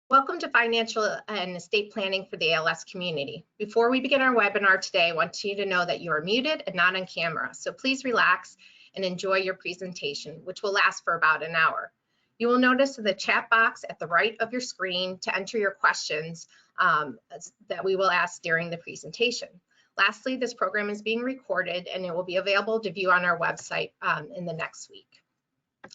Welcome to Financial and Estate Planning for the ALS community. Before we begin our webinar today, I want you to know that you are muted and not on camera, so please relax and enjoy your presentation, which will last for about an hour. You will notice in the chat box at the right of your screen to enter your questions that we will ask during the presentation. Lastly, this program is being recorded and it will be available to view on our website in the next week.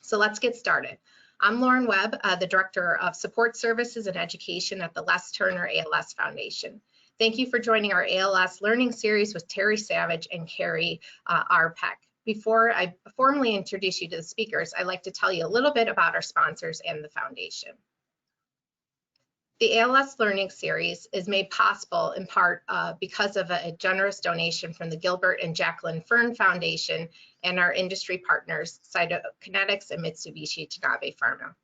So let's get started. I'm Lauren Webb, the Director of Support Services and Education at the Les Turner ALS Foundation. Thank you for joining our ALS Learning Series with Terry Savage and Kerry R. Peck. Before I formally introduce you to the speakers, I'd like to tell you a little bit about our sponsors and the foundation. The ALS Learning Series is made possible in part because of a generous donation from the Gilbert and Jacqueline Fern Foundation and our industry partners, Cytokinetics and Mitsubishi Tanabe Pharma.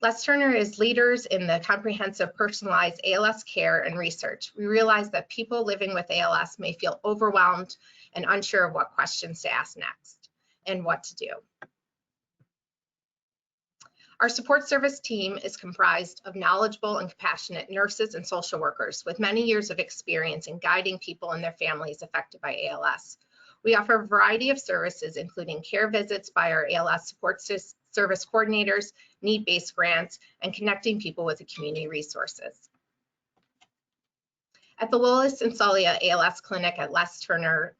Les Turner is leaders in the comprehensive personalized ALS care and research. We realize that people living with ALS may feel overwhelmed and unsure of what questions to ask next and what to do. Our support service team is comprised of knowledgeable and compassionate nurses and social workers with many years of experience in guiding people and their families affected by ALS. We offer a variety of services, including care visits by our ALS support service coordinators, need-based grants, and connecting people with the community resources. At the Willis and Sullia ALS Clinic at Les Turner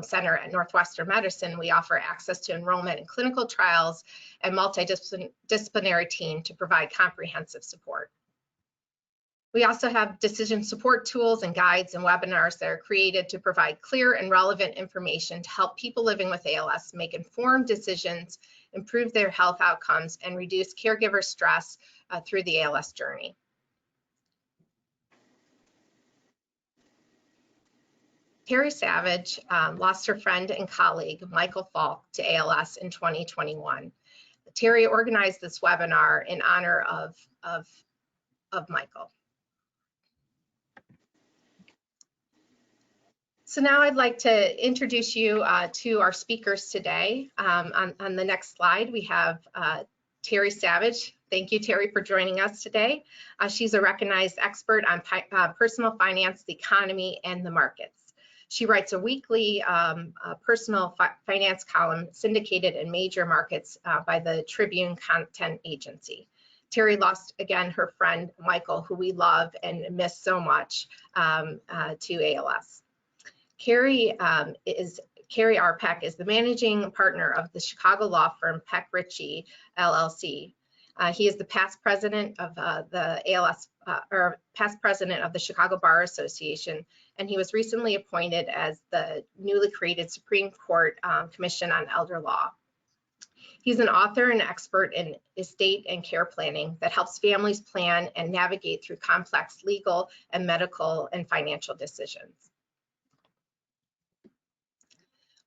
Center at Northwestern Medicine, we offer access to enrollment in clinical trials and multidisciplinary team to provide comprehensive support. We also have decision support tools and guides and webinars that are created to provide clear and relevant information to help people living with ALS make informed decisions, improve their health outcomes, and reduce caregiver stress through the ALS journey. Terry Savage lost her friend and colleague, Michael Falk, to ALS in 2021. Terry organized this webinar in honor of Michael. So now I'd like to introduce you to our speakers today. On the next slide, we have Terry Savage. Thank you, Terry, for joining us today. She's a recognized expert on personal finance, the economy, and the markets. She writes a weekly personal finance column, syndicated in major markets by the Tribune Content Agency. Terry lost, again, her friend, Michael, who we love and miss so much, to ALS. Kerry R. Peck is the managing partner of the Chicago law firm Peck Ritchey, LLC. He is the past president of the past president of the Chicago Bar Association, and he was recently appointed as the newly created Supreme Court Commission on Elder Law. He's an author and expert in estate and care planning that helps families plan and navigate through complex legal and medical and financial decisions.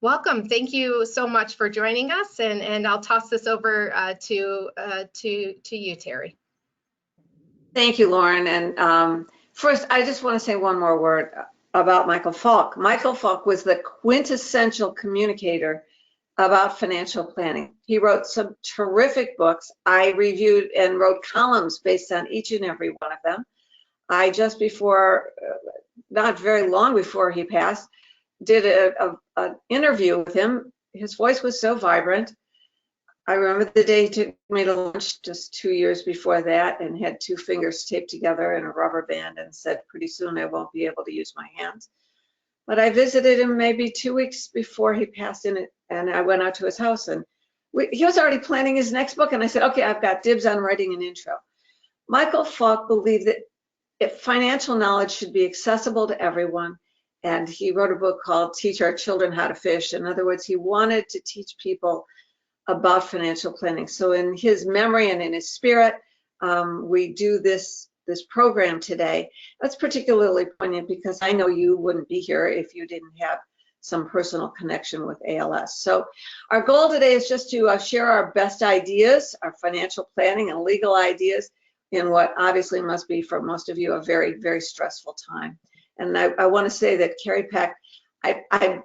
Welcome. Thank you so much for joining us, and I'll toss this over to you, Terry. Thank you, Lauren. And first, I just want to say one more word about Michael Falk. Michael Falk was the quintessential communicator about financial planning. He wrote some terrific books. I reviewed and wrote columns based on each and every one of them. I just before, not very long before he passed, did an interview with him. His voice was so vibrant. I remember the day he took me to lunch just 2 years before that and had 2 fingers taped together in a rubber band and said, pretty soon I won't be able to use my hands. But I visited him maybe 2 weeks before he passed in, and I went out to his house, and he was already planning his next book, and I said, okay, I've got dibs on writing an intro. Michael Falk believed that financial knowledge should be accessible to everyone, and he wrote a book called Teach Our Children How to Fish. In other words, he wanted to teach people about financial planning. So in his memory and in his spirit, we do this program today. That's particularly poignant because I know you wouldn't be here if you didn't have some personal connection with ALS. So our goal today is just to share our best ideas, our financial planning and legal ideas in what obviously must be for most of you a very, very stressful time. And I want to say that Kerry Peck, I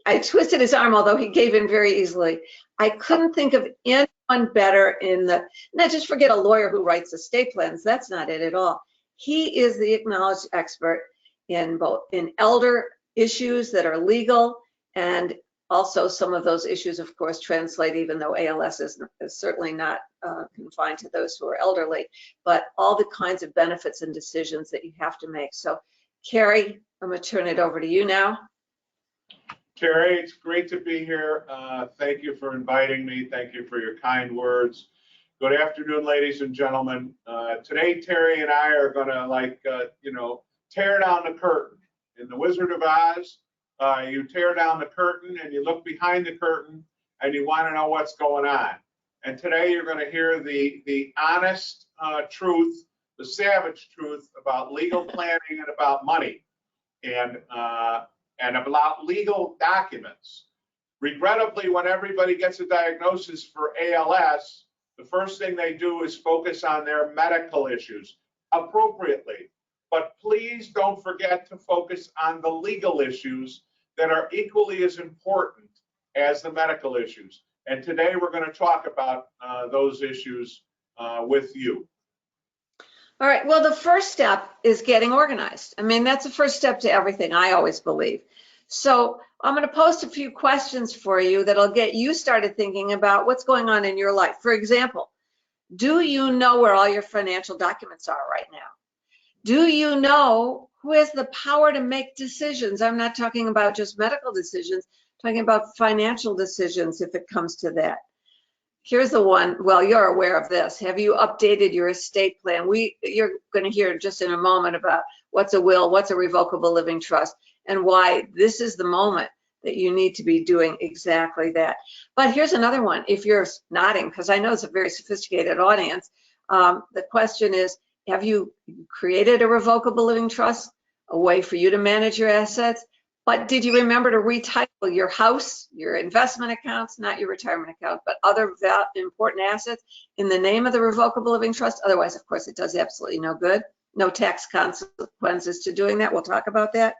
I twisted his arm, although he gave in very easily. I couldn't think of anyone better not just forget a lawyer who writes estate plans. That's not it at all. He is the acknowledged expert in elder issues that are legal, and also some of those issues, of course, translate, even though ALS is certainly not confined to those who are elderly, but all the kinds of benefits and decisions that you have to make. So, Kerry, I'm going to turn it over to you now. Terry, it's great to be here. Thank you for inviting me. Thank you for your kind words. Good afternoon, ladies and gentlemen. Today, Terry and I are going to, tear down the curtain. In The Wizard of Oz, you tear down the curtain and you look behind the curtain and you want to know what's going on. And today you're going to hear the honest truth, the savage truth about legal planning and about money, and about legal documents. Regrettably, when everybody gets a diagnosis for ALS, the first thing they do is focus on their medical issues, appropriately. But please don't forget to focus on the legal issues that are equally as important as the medical issues. And today we're going to talk about those issues with you. All right, well, the first step is getting organized. I mean, that's the first step to everything, I always believe. So I'm going to post a few questions for you that'll get you started thinking about what's going on in your life. For example, do you know where all your financial documents are right now? Do you know who has the power to make decisions? I'm not talking about just medical decisions, I'm talking about financial decisions if it comes to that. Here's the one, well, you're aware of this. Have you updated your estate plan? You're going to hear just in a moment about what's a will, what's a revocable living trust, and why this is the moment that you need to be doing exactly that. But here's another one. If you're nodding, because I know it's a very sophisticated audience, the question is, have you created a revocable living trust, a way for you to manage your assets? But did you remember to retitle your house, your investment accounts, not your retirement account, but other important assets in the name of the revocable living trust? Otherwise, of course, it does absolutely no good. No tax consequences to doing that. We'll talk about that.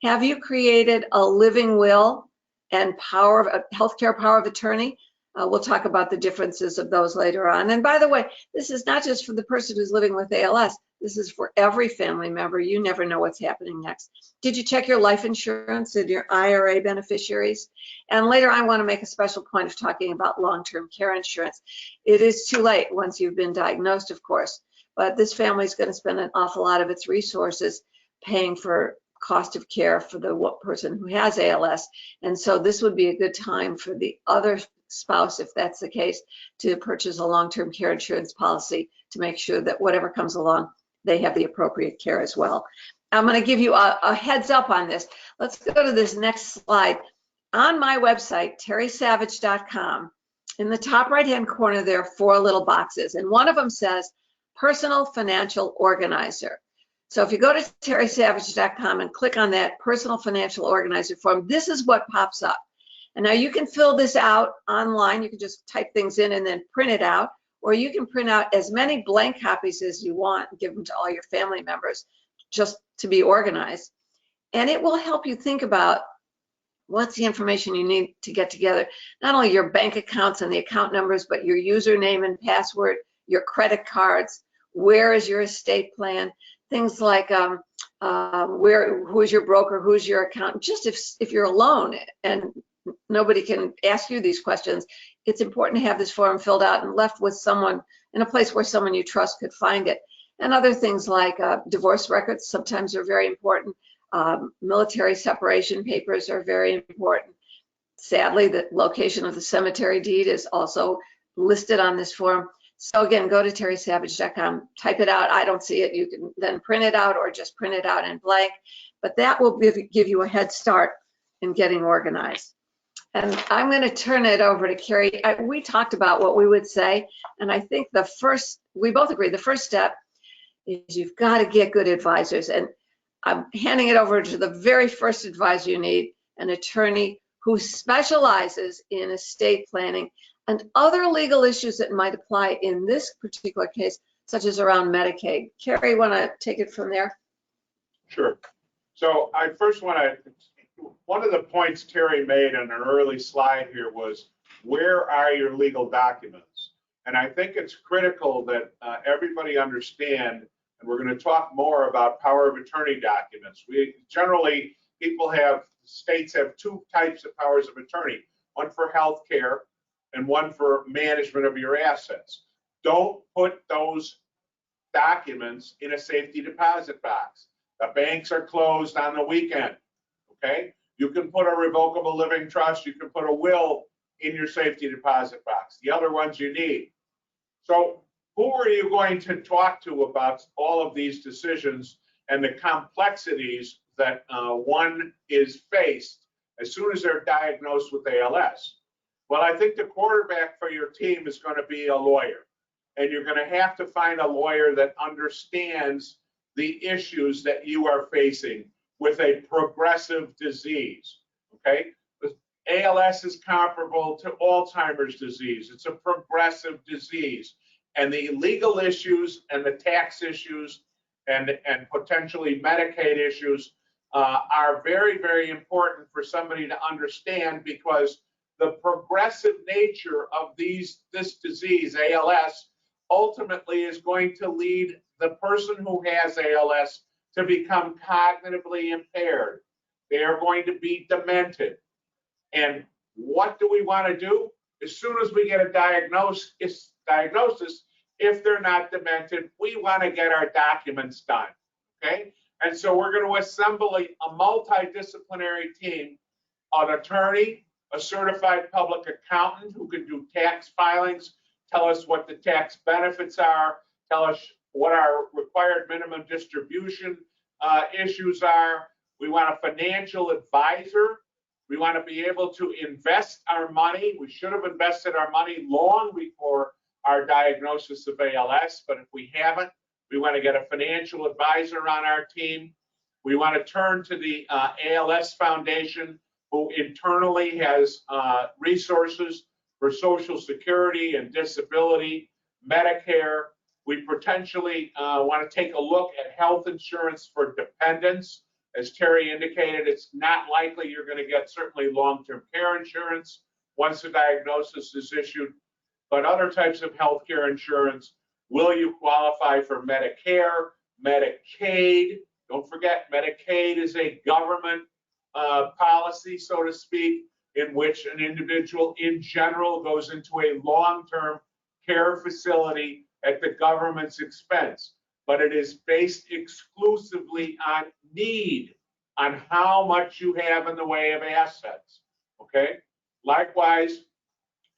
Have you created a living will and healthcare power of attorney? We'll talk about the differences of those later on. And by the way, this is not just for the person who's living with ALS. This is for every family member. You never know what's happening next. Did you check your life insurance and your IRA beneficiaries? And later I want to make a special point of talking about long-term care insurance. It is too late once you've been diagnosed, of course, but this family is going to spend an awful lot of its resources paying for cost of care for the person who has ALS. And so this would be a good time for the other spouse, if that's the case, to purchase a long-term care insurance policy to make sure that whatever comes along, they have the appropriate care as well. I'm going to give you a heads up on this. Let's go to this next slide. On my website, terrysavage.com, in the top right-hand corner, there are 4 little boxes, and one of them says Personal Financial Organizer. So if you go to terrysavage.com and click on that Personal Financial Organizer form, this is what pops up. And now you can fill this out online. You can just type things in and then print it out, or you can print out as many blank copies as you want and give them to all your family members just to be organized. And it will help you think about what's the information you need to get together, not only your bank accounts and the account numbers, but your username and password, your credit cards, where is your estate plan, things like who's your broker, who's your accountant. Just if you're alone and nobody can ask you these questions, it's important to have this form filled out and left with someone in a place where someone you trust could find it. And other things like divorce records sometimes are very important. Military separation papers are very important. Sadly, the location of the cemetery deed is also listed on this form. So again, go to terrysavage.com, type it out. I don't see it. You can then print it out or just print it out in blank. But that will give you a head start in getting organized. And I'm going to turn it over to Kerry. We talked about what we would say, and I think we both agree, the first step is you've got to get good advisors. And I'm handing it over to the very first advisor you need, an attorney who specializes in estate planning and other legal issues that might apply in this particular case, such as around Medicaid. Kerry, want to take it from there? Sure. So I first want to one of the points Terry made on an early slide here was, where are your legal documents? And I think it's critical that everybody understand, and we're going to talk more about power of attorney documents. We generally, states have two types of powers of attorney, one for health care and one for management of your assets. Don't put those documents in a safety deposit box. The banks are closed on the weekend, okay? You can put a revocable living trust, you can put a will in your safety deposit box. The other ones you need. So who are you going to talk to about all of these decisions and the complexities that one is faced as soon as they're diagnosed with ALS? Well, I think the quarterback for your team is going to be a lawyer. And you're going to have to find a lawyer that understands the issues that you are facing with a progressive disease, okay? ALS is comparable to Alzheimer's disease. It's a progressive disease. And the legal issues and the tax issues and potentially Medicaid issues are very, very important for somebody to understand, because the progressive nature of this disease, ALS, ultimately is going to lead the person who has ALS to become cognitively impaired. They are going to be demented. And what do we want to do? As soon as we get a diagnosis, if they're not demented, we want to get our documents done, okay? And so we're going to assemble a multidisciplinary team, an attorney, a certified public accountant who can do tax filings, tell us what the tax benefits are, tell us what our required minimum distribution issues are. We want a financial advisor. We want to be able to invest our money. We should have invested our money long before our diagnosis of ALS, but if we haven't, we want to get a financial advisor on our team. We want to turn to the ALS Foundation, who internally has resources for Social Security and disability, Medicare. We potentially want to take a look at health insurance for dependents. As Terry indicated, it's not likely you're going to get certainly long-term care insurance once a diagnosis is issued, but other types of healthcare insurance. Will you qualify for Medicare, Medicaid? Don't forget, Medicaid is a government policy, so to speak, in which an individual in general goes into a long-term care facility at the government's expense. But it is based exclusively on need, on how much you have in the way of assets, okay? Likewise,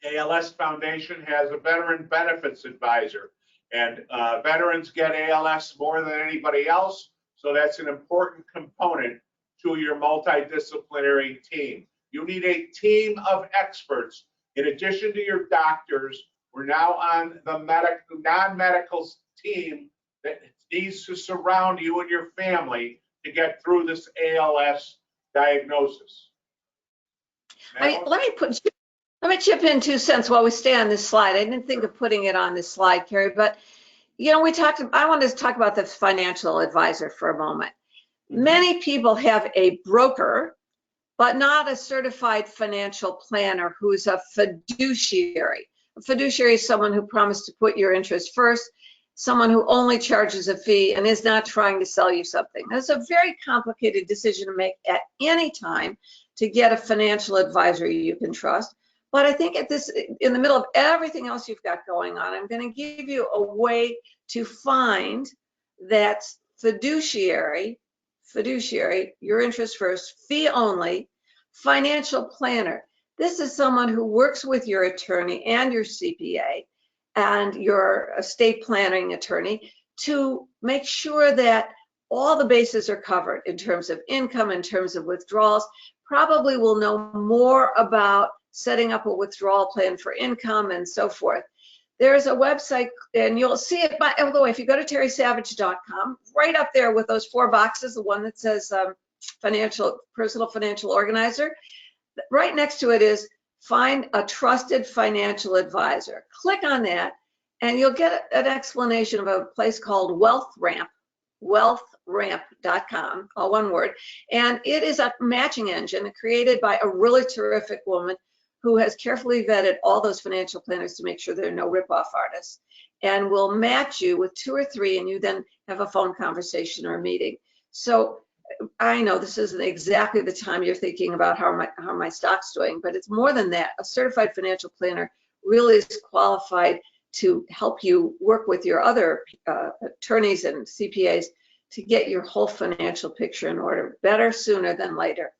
ALS Foundation has a veteran benefits advisor, and veterans get ALS more than anybody else, so that's an important component to your multidisciplinary team. You need a team of experts. In addition to your doctors, we're now on the non-medical team that needs to surround you and your family to get through this ALS diagnosis. Let me chip in 2 cents while we stay on this slide. I didn't think of putting it on this slide, Kerry, but you know, I wanted to talk about the financial advisor for a moment. Many people have a broker, but not a certified financial planner who's a fiduciary. A fiduciary is someone who promised to put your interest first, someone who only charges a fee and is not trying to sell you something. That's a very complicated decision to make at any time to get a financial advisor you can trust. But I think in the middle of everything else you've got going on, I'm going to give you a way to find that fiduciary, your interest first, fee only, financial planner. This is someone who works with your attorney and your CPA and your estate planning attorney to make sure that all the bases are covered in terms of income, in terms of withdrawals. Probably will know more about setting up a withdrawal plan for income and so forth. There's a website, and you'll see it by the way, if you go to terrysavage.com, right up there with those 4 boxes, the one that says personal financial organizer, right next to it is find a trusted financial advisor. Click on that, and you'll get an explanation of a place called Wealth Ramp. wealthramp.com, all one word. And it is a matching engine created by a really terrific woman who has carefully vetted all those financial planners to make sure there are no ripoff artists, and will match you with 2 or 3, and you then have a phone conversation or a meeting. So I know this isn't exactly the time you're thinking about how my stock's doing, but it's more than that. A certified financial planner really is qualified to help you work with your other attorneys and CPAs to get your whole financial picture in order, better sooner than later.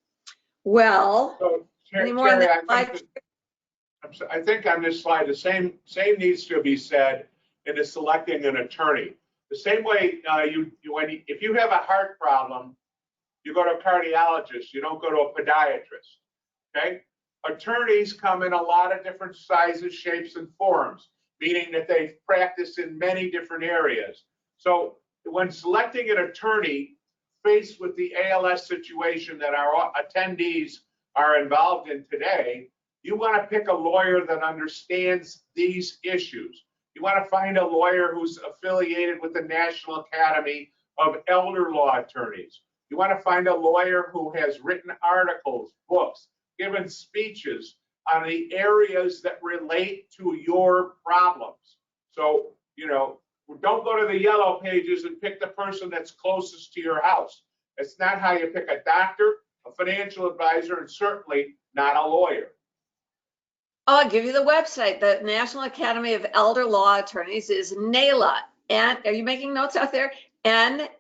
Well, So, any more on Terry, that? I think on this slide, the same needs to be said into selecting an attorney. The same way if you have a heart problem, you go to a cardiologist, you don't go to a podiatrist, okay? Attorneys come in a lot of different sizes, shapes, and forms, meaning that they practice in many different areas. So when selecting an attorney faced with the ALS situation that our attendees are involved in today, you want to pick a lawyer that understands these issues. You want to find a lawyer who's affiliated with the National Academy of Elder Law Attorneys. You want to find a lawyer who has written articles, books, given speeches on the areas that relate to your problems. So, don't go to the yellow pages and pick the person that's closest to your house. It's not how you pick a doctor, a financial advisor, and certainly not a lawyer. I'll give you the website. The National Academy of Elder Law Attorneys is NAELA. And are you making notes out there? NAELA.org.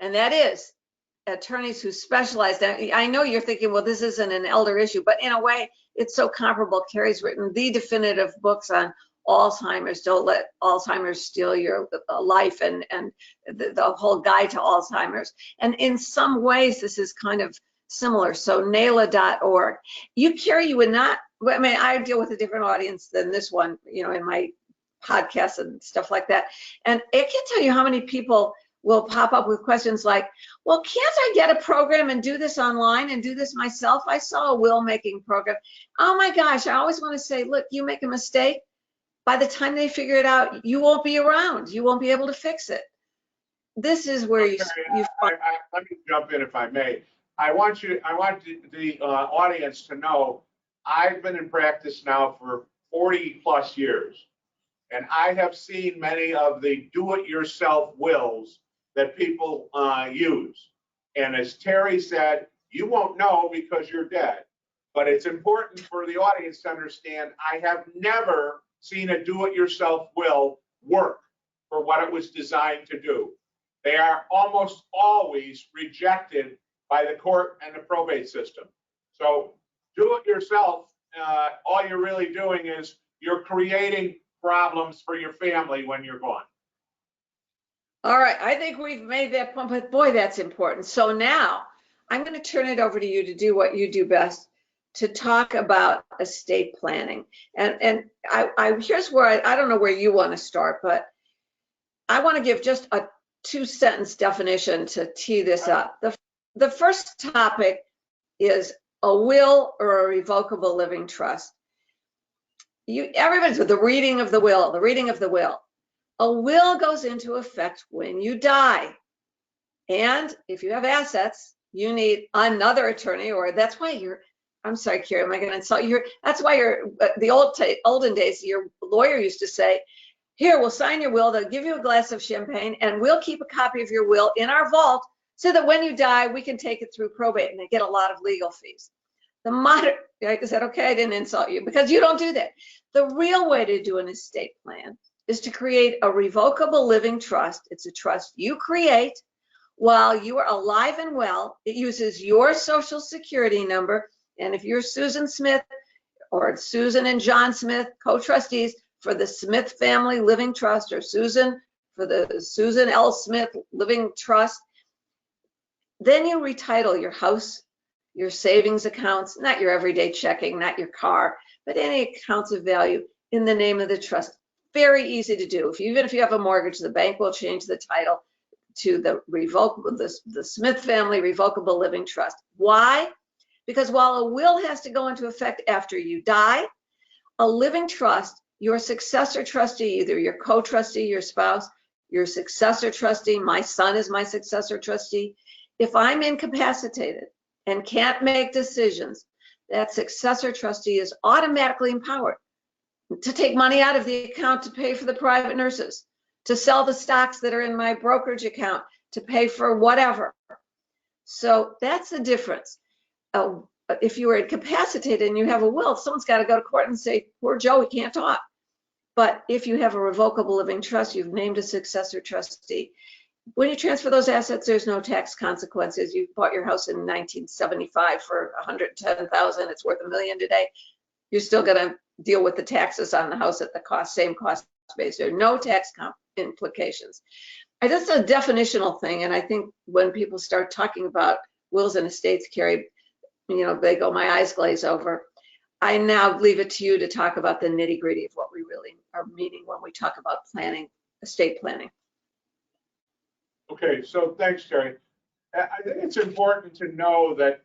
And that is attorneys who specialize. I know you're thinking, well, this isn't an elder issue, but in a way, it's so comparable. Kerry's written the definitive books on Alzheimer's. Don't let Alzheimer's steal your life, and the whole guide to Alzheimer's. And in some ways, this is kind of similar. So NAELA.org. Kerry, you would not, I mean, I deal with a different audience than this one, in my podcasts and stuff like that. And I can't tell you how many people will pop up with questions like, well, can't I get a program and do this online and do this myself? I saw a will making program. Oh my gosh, I always want to say, look, you make a mistake. By the time they figure it out, you won't be around. You won't be able to fix it. This is where let me jump in if I may. I want the audience to know I've been in practice now for 40 plus years, and I have seen many of the do-it-yourself wills that people use. And as Terry said, you won't know because you're dead. But it's important for the audience to understand I have never seen a do-it-yourself will work for what it was designed to do. They are almost always rejected by the court and the probate system. So do it yourself. All you're really doing is you're creating problems for your family when you're gone. All right, I think we've made that point, but boy, that's important. So now I'm going to turn it over to you to do what you do best, to talk about estate planning. And I here's where I don't know where you want to start, but I want to give just a 2-sentence definition to tee this up. The first topic is a will or a revocable living trust. Everybody's with the reading of the will, the reading of the will. A will goes into effect when you die. And if you have assets, you need another attorney, or that's why I'm sorry, Kerry, am I going to insult you? That's why the olden days, your lawyer used to say, here, we'll sign your will, they'll give you a glass of champagne, and we'll keep a copy of your will in our vault so that when you die, we can take it through probate, and they get a lot of legal fees. The modern, is that okay? I didn't insult you, because you don't do that. The real way to do an estate plan is to create a revocable living trust. It's a trust you create while you are alive and well. It uses your social security number. And if you're Susan Smith or Susan and John Smith, co-trustees for the Smith Family Living Trust, or Susan for the Susan L. Smith Living Trust, then you retitle your house, your savings accounts, not your everyday checking, not your car, but any accounts of value in the name of the trust. Very easy to do. Even if you have a mortgage, the bank will change the title to the Smith Family Revocable Living Trust. Why? Because while a will has to go into effect after you die, a living trust, your successor trustee, either your co-trustee, your spouse, your successor trustee. My son is my successor trustee. If I'm incapacitated and can't make decisions, that successor trustee is automatically empowered to take money out of the account to pay for the private nurses, to sell the stocks that are in my brokerage account, to pay for whatever. So that's the difference. If you are incapacitated and you have a will, someone's got to go to court and say, poor Joe, he can't talk. But if you have a revocable living trust, you've named a successor trustee. When you transfer those assets, there's no tax consequences. You bought your house in 1975 for $110,000. It's worth $1 million today. You're still going to deal with the taxes on the house at the same cost base. There are no tax implications. That's a definitional thing. And I think when people start talking about wills and estates, Kerry, they go, my eyes glaze over. I now leave it to you to talk about the nitty gritty of what we really are meaning when we talk about planning, estate planning. Okay, so thanks, Terry. I think it's important to know that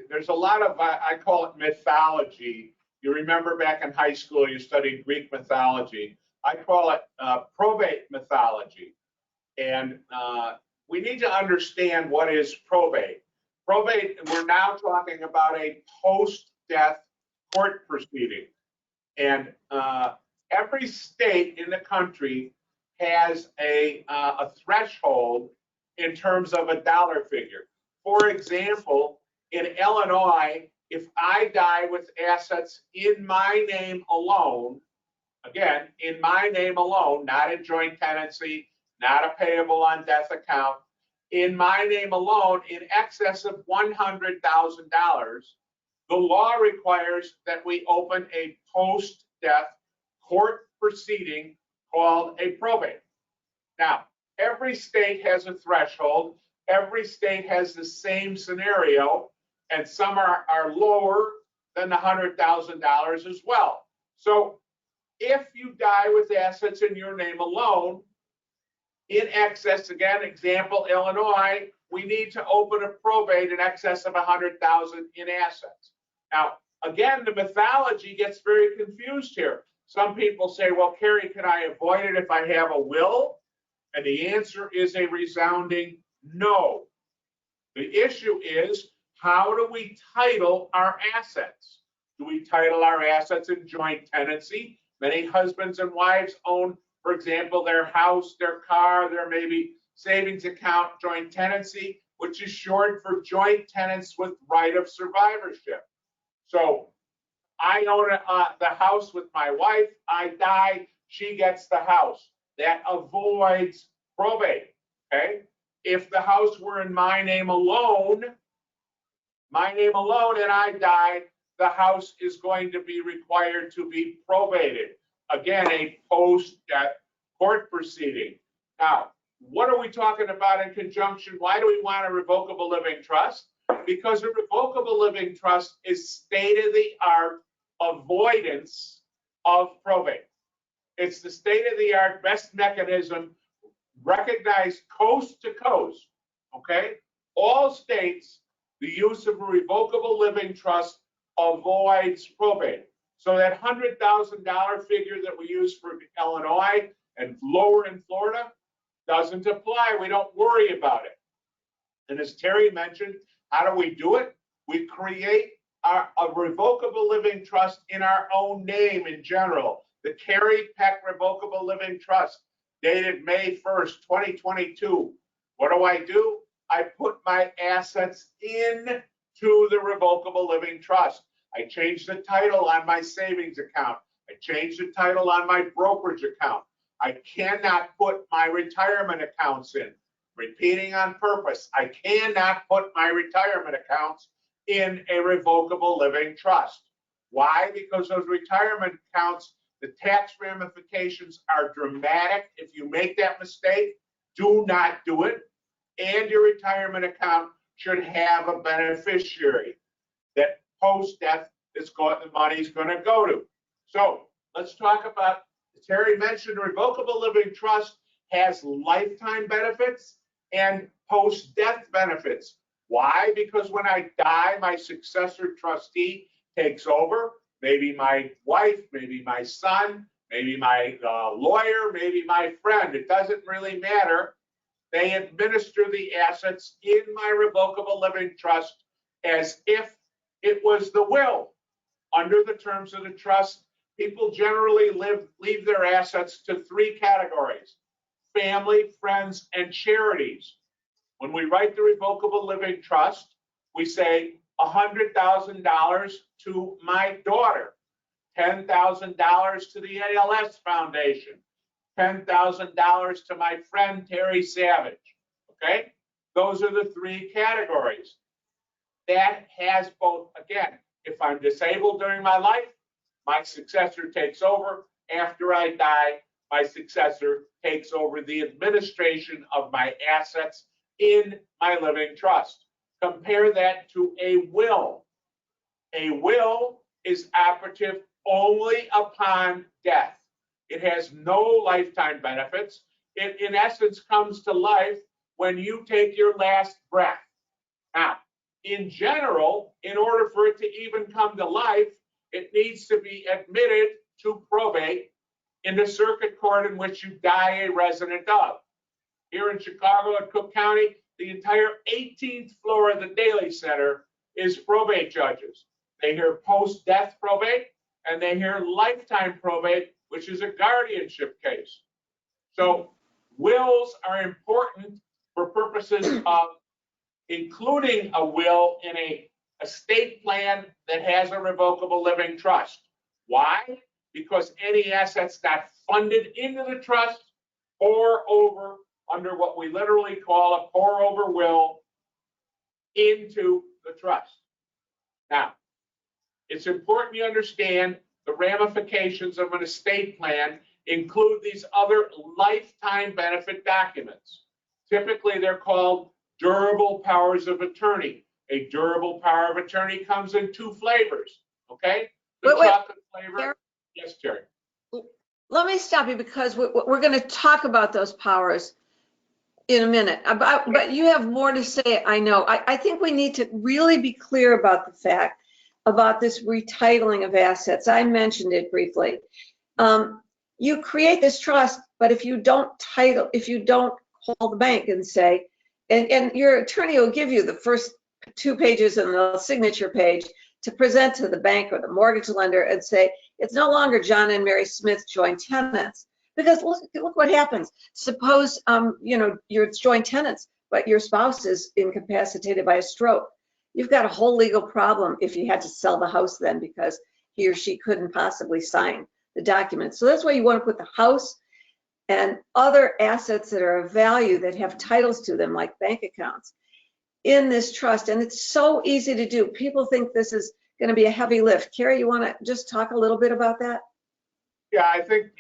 there's a lot of, I call it mythology. You remember back in high school, you studied Greek mythology. I call it probate mythology. And we need to understand what is probate. Probate, we're now talking about a post-death court proceeding. And every state in the country has a threshold in terms of a dollar figure. For example, in Illinois, if I die with assets in my name alone, again, in my name alone, not in joint tenancy, not a payable on death account, in my name alone, in excess of $100,000, the law requires that we open a post-death court proceeding called a probate. Now, every state has a threshold. Every state has the same scenario, and some are lower than the $100,000 as well. So if you die with assets in your name alone, in excess, again, example, Illinois, we need to open a probate in excess of $100,000 in assets. Now, again, the mythology gets very confused here. Some people say, well, Kerry, can I avoid it if I have a will? And the answer is a resounding no. The issue is, how do we title our assets? Do we title our assets in joint tenancy? Many husbands and wives own, for example, their house, their car, their maybe savings account, joint tenancy, which is short for joint tenants with right of survivorship. So I own the house with my wife, I die, she gets the house. That avoids probate, okay? If the house were in my name alone, and I die, the house is going to be required to be probated. Again, a post-death court proceeding. Now, what are we talking about in conjunction? Why do we want a revocable living trust? Because a revocable living trust is state-of-the-art avoidance of probate. It's the state-of-the-art best mechanism recognized coast to coast, okay? All states, the use of a revocable living trust avoids probate. So that $100,000 figure that we use for Illinois and lower in Florida doesn't apply. We don't worry about it. And as Terry mentioned, how do we do it? We create a revocable living trust in our own name in general. The Kerry Peck Revocable Living Trust, dated May 1st, 2022. What do? I put my assets into the revocable living trust. I change the title on my savings account. I change the title on my brokerage account. I cannot put my retirement accounts in. Repeating on purpose, I cannot put my retirement accounts in a revocable living trust. Why? Because those retirement accounts, the tax ramifications are dramatic. If you make that mistake, do not do it. And your retirement account should have a beneficiary that post-death the money is going to go to. So let's talk about, Terry mentioned, revocable living trust has lifetime benefits and post-death benefits. Why? Because when I die, my successor trustee takes over, maybe my wife, maybe my son, maybe my lawyer, maybe my friend, it doesn't really matter. They administer the assets in my revocable living trust as if it was the will. Under the terms of the trust, people generally leave their assets to three categories: family, friends, and charities. When we write the revocable living trust, we say $100,000 to my daughter, $10,000 to the ALS Foundation, $10,000 to my friend Terry Savage. Okay, those are the three categories. That has both, again, if I'm disabled during my life, my successor takes over. After I die, my successor takes over the administration of my assets in my living trust. Compare that to a will. A will is operative only upon death. It has no lifetime benefits. It, in essence, comes to life when you take your last breath. Now, in general, in order for it to even come to life, it needs to be admitted to probate in the circuit court in which you die a resident of. Here in Chicago and Cook County, the entire 18th floor of the Daly Center is probate judges. They hear post-death probate and they hear lifetime probate, which is a guardianship case. So wills are important for purposes of including a will in a estate plan that has a revocable living trust. Why? Because any assets not funded into the trust pour over under what we literally call a pour over will into the trust. Now, it's important you understand the ramifications of an estate plan include these other lifetime benefit documents. Typically, they're called durable powers of attorney. A durable power of attorney comes in two flavors, okay? The chocolate flavor. Terry? Yes, Terry. Let me stop you because we're going to talk about those powers in a minute. But you have more to say, I know. I think we need to really be clear about the fact about this retitling of assets. I mentioned it briefly. You create this trust, but if you don't call the bank and say, and your attorney will give you the first 2 pages and the signature page to present to the bank or the mortgage lender and say, it's no longer John and Mary Smith joint tenants. Because look what happens. Suppose, you're joint tenants, but your spouse is incapacitated by a stroke. You've got a whole legal problem if you had to sell the house then because he or she couldn't possibly sign the document. So that's why you want to put the house and other assets that are of value that have titles to them, like bank accounts, in this trust. And it's so easy to do. People think this is going to be a heavy lift. Kerry, you want to just talk a little bit about that? Yeah, I think,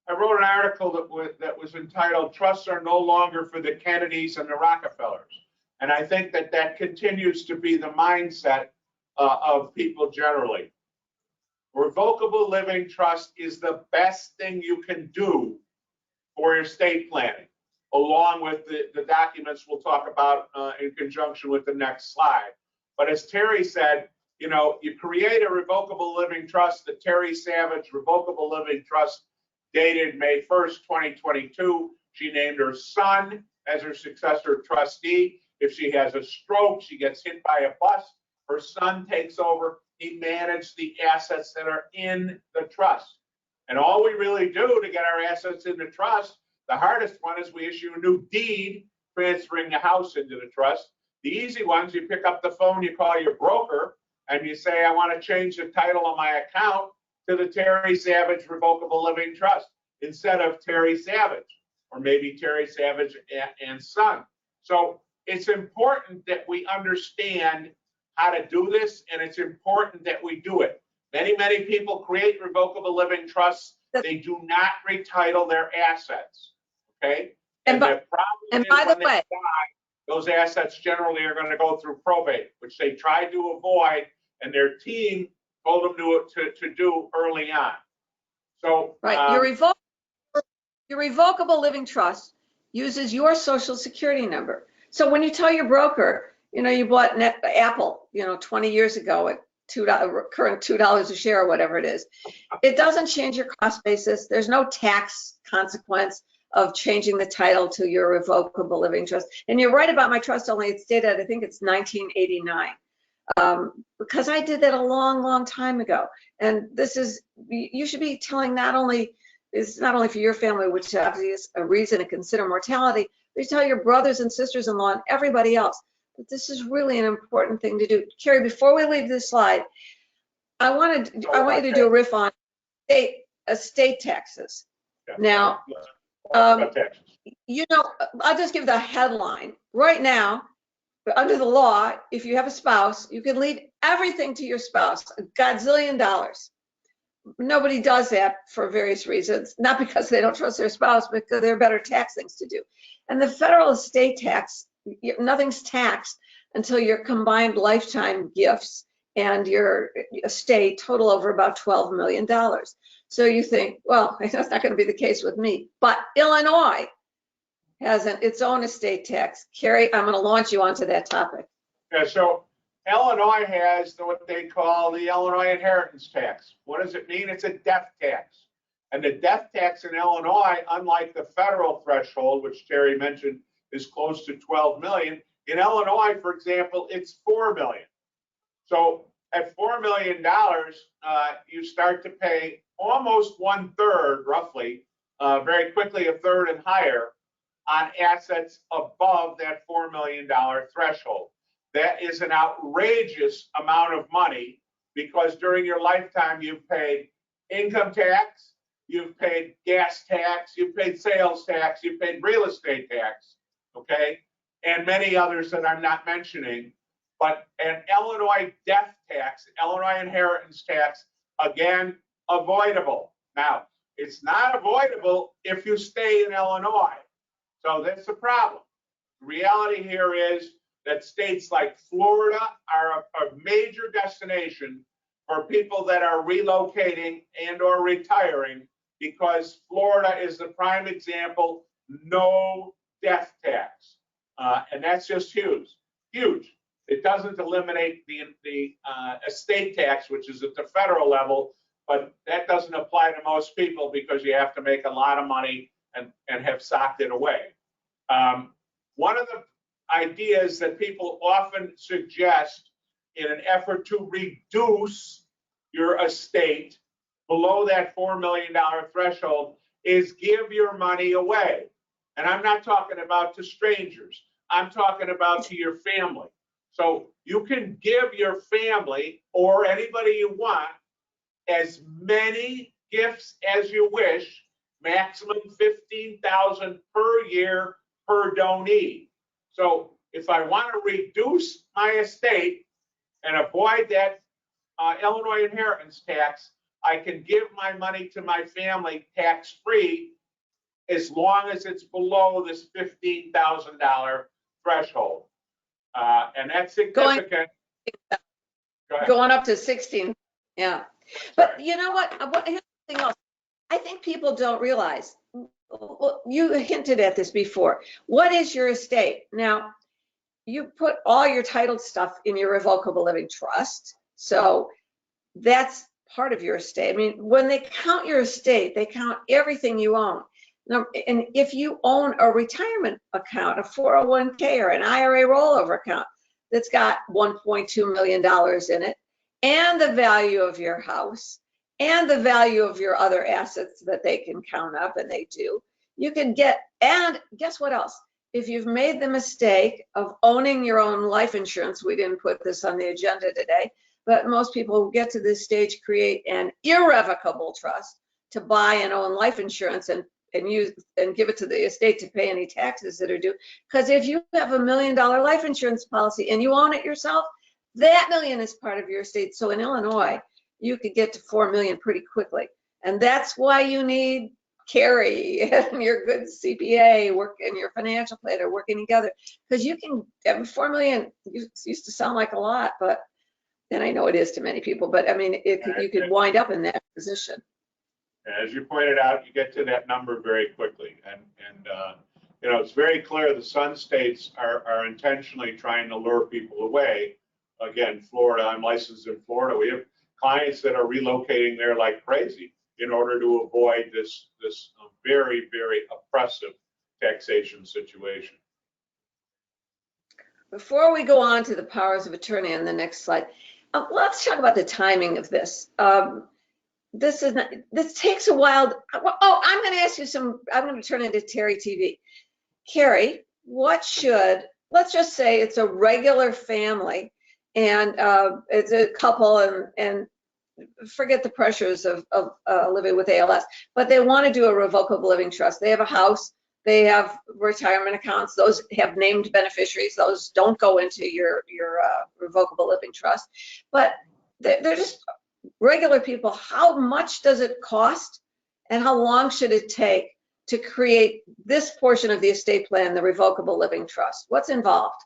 I wrote an article that was entitled, "Trusts Are No Longer for the Kennedys and the Rockefellers." And I think that continues to be the mindset of people generally. Revocable living trust is the best thing you can do for your estate planning, along with the documents we'll talk about in conjunction with the next slide. But as Terry said, you create a revocable living trust, the Terry Savage Revocable Living Trust, dated May 1st, 2022. She named her son as her successor trustee. If she has a stroke, she gets hit by a bus, her son takes over. He managed the assets that are in the trust. And all we really do to get our assets in the trust, the hardest one is we issue a new deed transferring the house into the trust. The easy ones, you pick up the phone, you call your broker, and you say, I want to change the title of my account to the Terry Savage Revocable Living Trust instead of Terry Savage, or maybe Terry Savage and Son. So it's important that we understand how to do this, and it's important that we do it. Many people create revocable living trusts. They do not retitle their assets, okay? And the problem is when they die, those assets generally are going to go through probate, which they tried to avoid, and their team told them to do early on. So right, your revocable living trust uses your social security number. So when you tell your broker, you bought Apple, 20 years ago at current $2 a share or whatever it is. It doesn't change your cost basis. There's no tax consequence of changing the title to your revocable living trust. And you're right about my trust only. It's dated, I think it's 1989. Because I did that a long, long time ago. And this is, you should be telling not only for your family, which obviously is a reason to consider mortality, but you tell your brothers and sisters-in-law and everybody else that this is really an important thing to do. Kerry, before we leave this slide, I want you to do a riff on estate taxes. Yeah. Now, you know, I'll just give the headline. Right now, under the law, if you have a spouse, you can leave everything to your spouse, a gazillion dollars. Nobody does that for various reasons, not because they don't trust their spouse, but because there are better tax things to do. And the federal estate tax, nothing's taxed until your combined lifetime gifts and your estate total over about $12 million. So you think, well, that's not going to be the case with me. But Illinois has its own estate tax. Kerry, I'm going to launch you onto that topic. Yeah, so Illinois has what they call the Illinois inheritance tax. What does it mean? It's a death tax. And the death tax in Illinois, unlike the federal threshold, which Terry mentioned is close to 12 million, in Illinois, for example, it's 4 million. So at $4 million, you start to pay almost 1/3, roughly, very quickly a third and higher, on assets above that $4 million threshold. That is an outrageous amount of money because during your lifetime, you've paid income tax, you've paid gas tax, you've paid sales tax, you've paid real estate tax, okay? And many others that I'm not mentioning. But an Illinois death tax, Illinois inheritance tax, again, avoidable. Now, it's not avoidable if you stay in Illinois. So that's the problem. The reality here is that states like Florida are a major destination for people that are relocating and or retiring because Florida is the prime example, no death tax. And that's just huge, huge. It doesn't eliminate the estate tax, which is at the federal level, but that doesn't apply to most people because you have to make a lot of money and have socked it away. One of the ideas that people often suggest in an effort to reduce your estate below that $4 million threshold is give your money away. And I'm not talking about to strangers. I'm talking about to your family. So you can give your family or anybody you want as many gifts as you wish, maximum $15,000 per year per donee. So if I want to reduce my estate and avoid that Illinois inheritance tax, I can give my money to my family tax-free as long as it's below this $15,000 threshold. And that's significant. Going up to 16, yeah. But you know what? Here's something else. I think people don't realize. Well, you hinted at this before. What is your estate? Now, you put all your titled stuff in your revocable living trust. So that's part of your estate. I mean, when they count your estate, they count everything you own. Now, and if you own a retirement account, a 401k or an IRA rollover account that's got $1.2 million in it, and the value of your house, and the value of your other assets that they can count up, and they do, you can get, and guess what else? If you've made the mistake of owning your own life insurance, we didn't put this on the agenda today, but most people who get to this stage create an irrevocable trust to buy and own life insurance and use and give it to the estate to pay any taxes that are due. Because if you have $1 million life insurance policy and you own it yourself, that million is part of your estate. So in Illinois, you could get to 4 million pretty quickly. And that's why you need Kerry and your good CPA work and your financial planner working together. Because you can have 4 million, used to sound like a lot, but and I know it is to many people, but I mean, you could wind up in that position. As you pointed out, you get to that number very quickly. And you know, it's very clear the Sun states are intentionally trying to lure people away again, Florida, I'm licensed in Florida. We have clients that are relocating there like crazy in order to avoid this very, very oppressive taxation situation. Before we go on to the powers of attorney on the next slide, let's talk about the timing of this. This takes a while. Oh, I'm going to ask you I'm going to turn into Terry TV. Kerry, let's just say it's a regular family and it's a couple and forget the pressures of living with ALS, but they want to do a revocable living trust. They have a house, they have retirement accounts, those have named beneficiaries, those don't go into your revocable living trust, but they're just regular people. How much does it cost and how long should it take to create this portion of the estate plan, the revocable living trust? What's involved?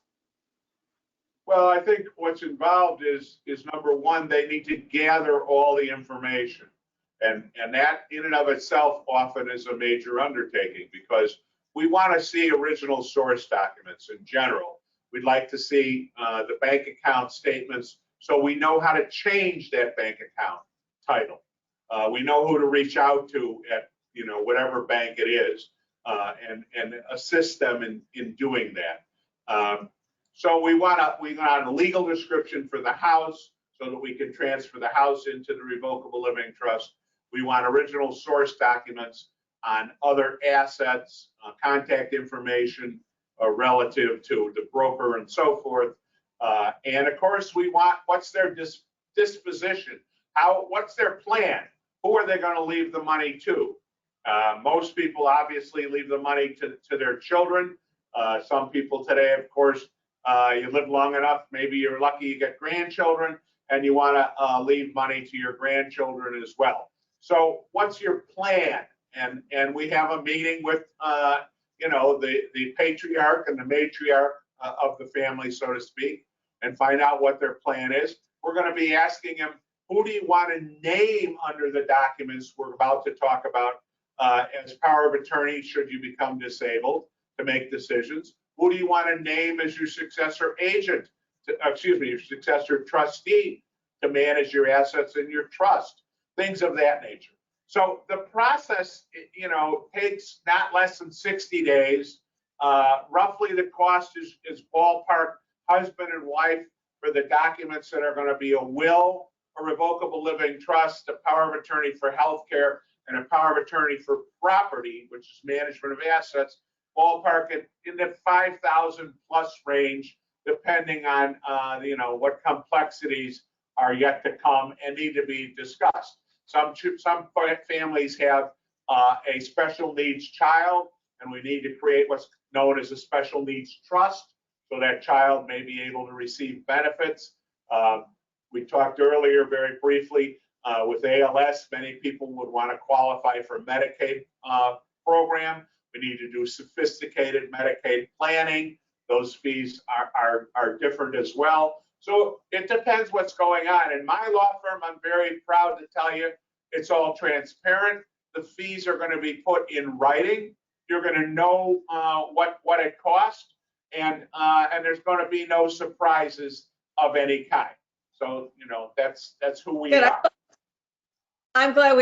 Well, I think what's involved is number one, they need to gather all the information. And that in and of itself often is a major undertaking because we want to see original source documents in general. We'd like to see the bank account statements so we know how to change that bank account title. We know who to reach out to at whatever bank it is and assist them in doing that. So we want a legal description for the house so that we can transfer the house into the revocable living trust. We want original source documents on other assets, contact information relative to the broker and so forth. And of course, we want what's their disposition? What's their plan? Who are they going to leave the money to? Most people obviously leave the money to their children. Some people today, of course, you live long enough, maybe you're lucky you get grandchildren and you want to leave money to your grandchildren as well. So what's your plan? And we have a meeting with the patriarch and the matriarch of the family, so to speak, and find out what their plan is. We're going to be asking them, who do you want to name under the documents we're about to talk about as power of attorney should you become disabled to make decisions? Who do you want to name as your successor agent, your successor trustee to manage your assets in your trust? Things of that nature. So the process, takes not less than 60 days. Roughly the cost is ballpark husband and wife for the documents that are going to be a will, a revocable living trust, a power of attorney for healthcare, and a power of attorney for property, which is management of assets. Ballpark in the 5,000 plus range, depending on what complexities are yet to come and need to be discussed. Some families have a special needs child, and we need to create what's known as a special needs trust, so that child may be able to receive benefits. We talked earlier very briefly with ALS, many people would want to qualify for Medicaid program. We need to do sophisticated Medicaid planning. Those fees are different as well. So it depends what's going on. In my law firm, I'm very proud to tell you it's all transparent. The fees are going to be put in writing. You're going to know what it costs, and there's going to be no surprises of any kind. So that's who we are. I'm glad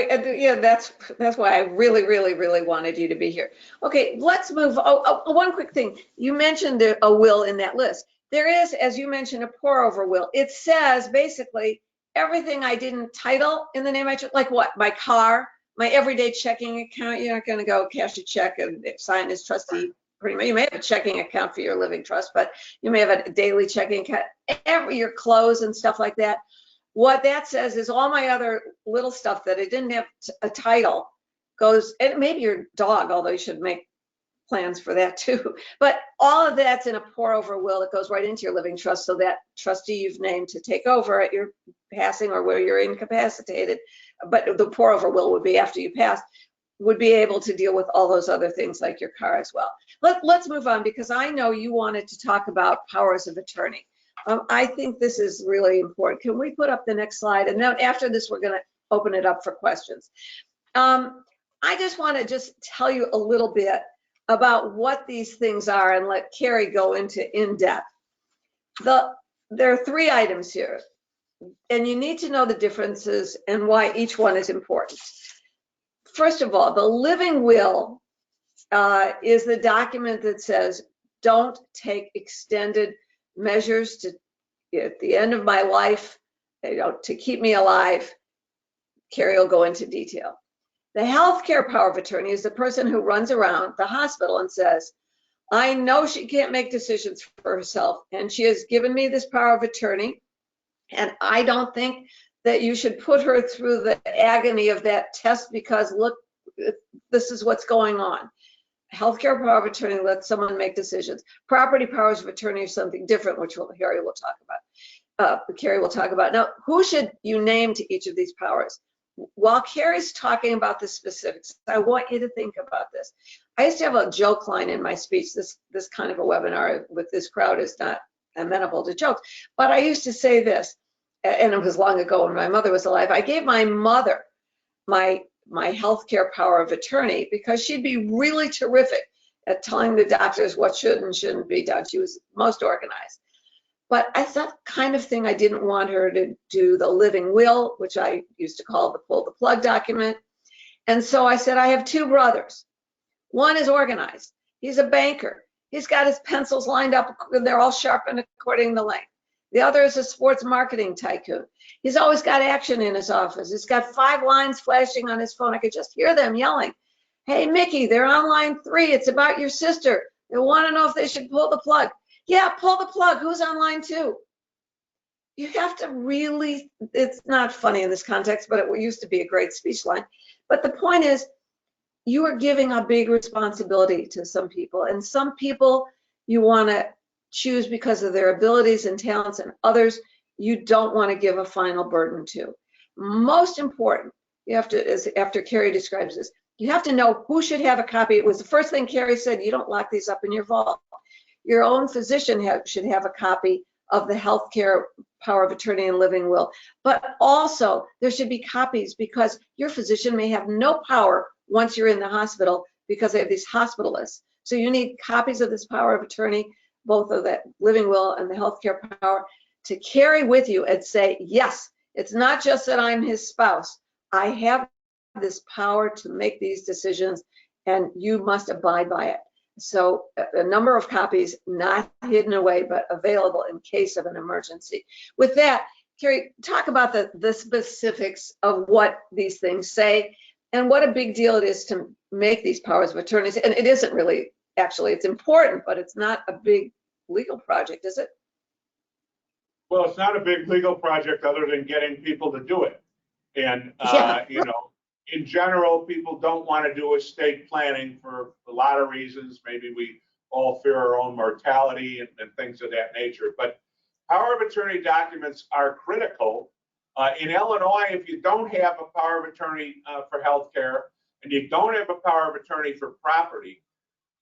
that's why I really, really, really wanted you to be here. Okay, let's move. One quick thing. You mentioned a will in that list. There is, as you mentioned, a pour over will. It says basically everything I didn't title in the name I took, like what? My car, my everyday checking account. You're not going to go cash a check and sign as trustee. Pretty much. You may have a checking account for your living trust, but you may have a daily checking account. Your clothes and stuff like that. What that says is all my other little stuff that I didn't have a title goes, and maybe your dog, although you should make plans for that too. But all of that's in a pour over will that goes right into your living trust, so that trustee you've named to take over at your passing or where you're incapacitated, but the pour over will would be after you pass, would be able to deal with all those other things like your car as well. Let's move on, because I know you wanted to talk about powers of attorney. I think this is really important. Can we put up the next slide? And then after this, we're going to open it up for questions. I just want to tell you a little bit about what these things are and let Kerry go into in depth. The there are 3 items here, and you need to know the differences and why each one is important. First of all, the living will is the document that says, don't take extended measures to, at the end of my life, to keep me alive. Kerry will go into detail. The healthcare power of attorney is the person who runs around the hospital and says, I know she can't make decisions for herself, and she has given me this power of attorney, and I don't think that you should put her through the agony of that test because look, this is what's going on. Healthcare power of attorney lets someone make decisions. Property powers of attorney are something different, which Kerry will talk about. Now, who should you name to each of these powers? While Kerry's talking about the specifics, I want you to think about this. I used to have a joke line in my speech. This kind of a webinar with this crowd is not amenable to jokes, but I used to say this, and it was long ago when my mother was alive. I gave my mother my healthcare power of attorney because she'd be really terrific at telling the doctors what should and shouldn't be done. She was most organized. But I thought kind of thing I didn't want her to do the living will, which I used to call the pull the plug document. And so I said, I have 2 brothers. One is organized. He's a banker. He's got his pencils lined up, and they're all sharpened according to length. The other is a sports marketing tycoon. He's always got action in his office. He's got 5 lines flashing on his phone. I could just hear them yelling, hey, Mickey, they're on line 3. It's about your sister. They want to know if they should pull the plug. Yeah, pull the plug. Who's on line 2? You have to really, it's not funny in this context, but it used to be a great speech line. But the point is, you are giving a big responsibility to some people, and some people you want to choose because of their abilities and talents, and others you don't want to give a final burden to. Most important, you have to, as after Kerry describes this, you have to know who should have a copy. It was the first thing Kerry said, you don't lock these up in your vault. Your own physician should have a copy of the healthcare power of attorney and living will, but also there should be copies because your physician may have no power once you're in the hospital because they have these hospitalists. So you need copies of this power of attorney, both of that living will and the healthcare power, to carry with you and say, yes, it's not just that I'm his spouse. I have this power to make these decisions and you must abide by it. So a number of copies, not hidden away, but available in case of an emergency. With that, Kerry, talk about the specifics of what these things say and what a big deal it is to make these powers of attorneys. And it isn't really, actually, it's important, but it's not a big legal project, is it? Well, it's not a big legal project other than getting people to do it. And, you know, in general, people don't want to do estate planning for a lot of reasons. Maybe we all fear our own mortality and things of that nature. But power of attorney documents are critical. In Illinois, if you don't have a power of attorney for healthcare and you don't have a power of attorney for property,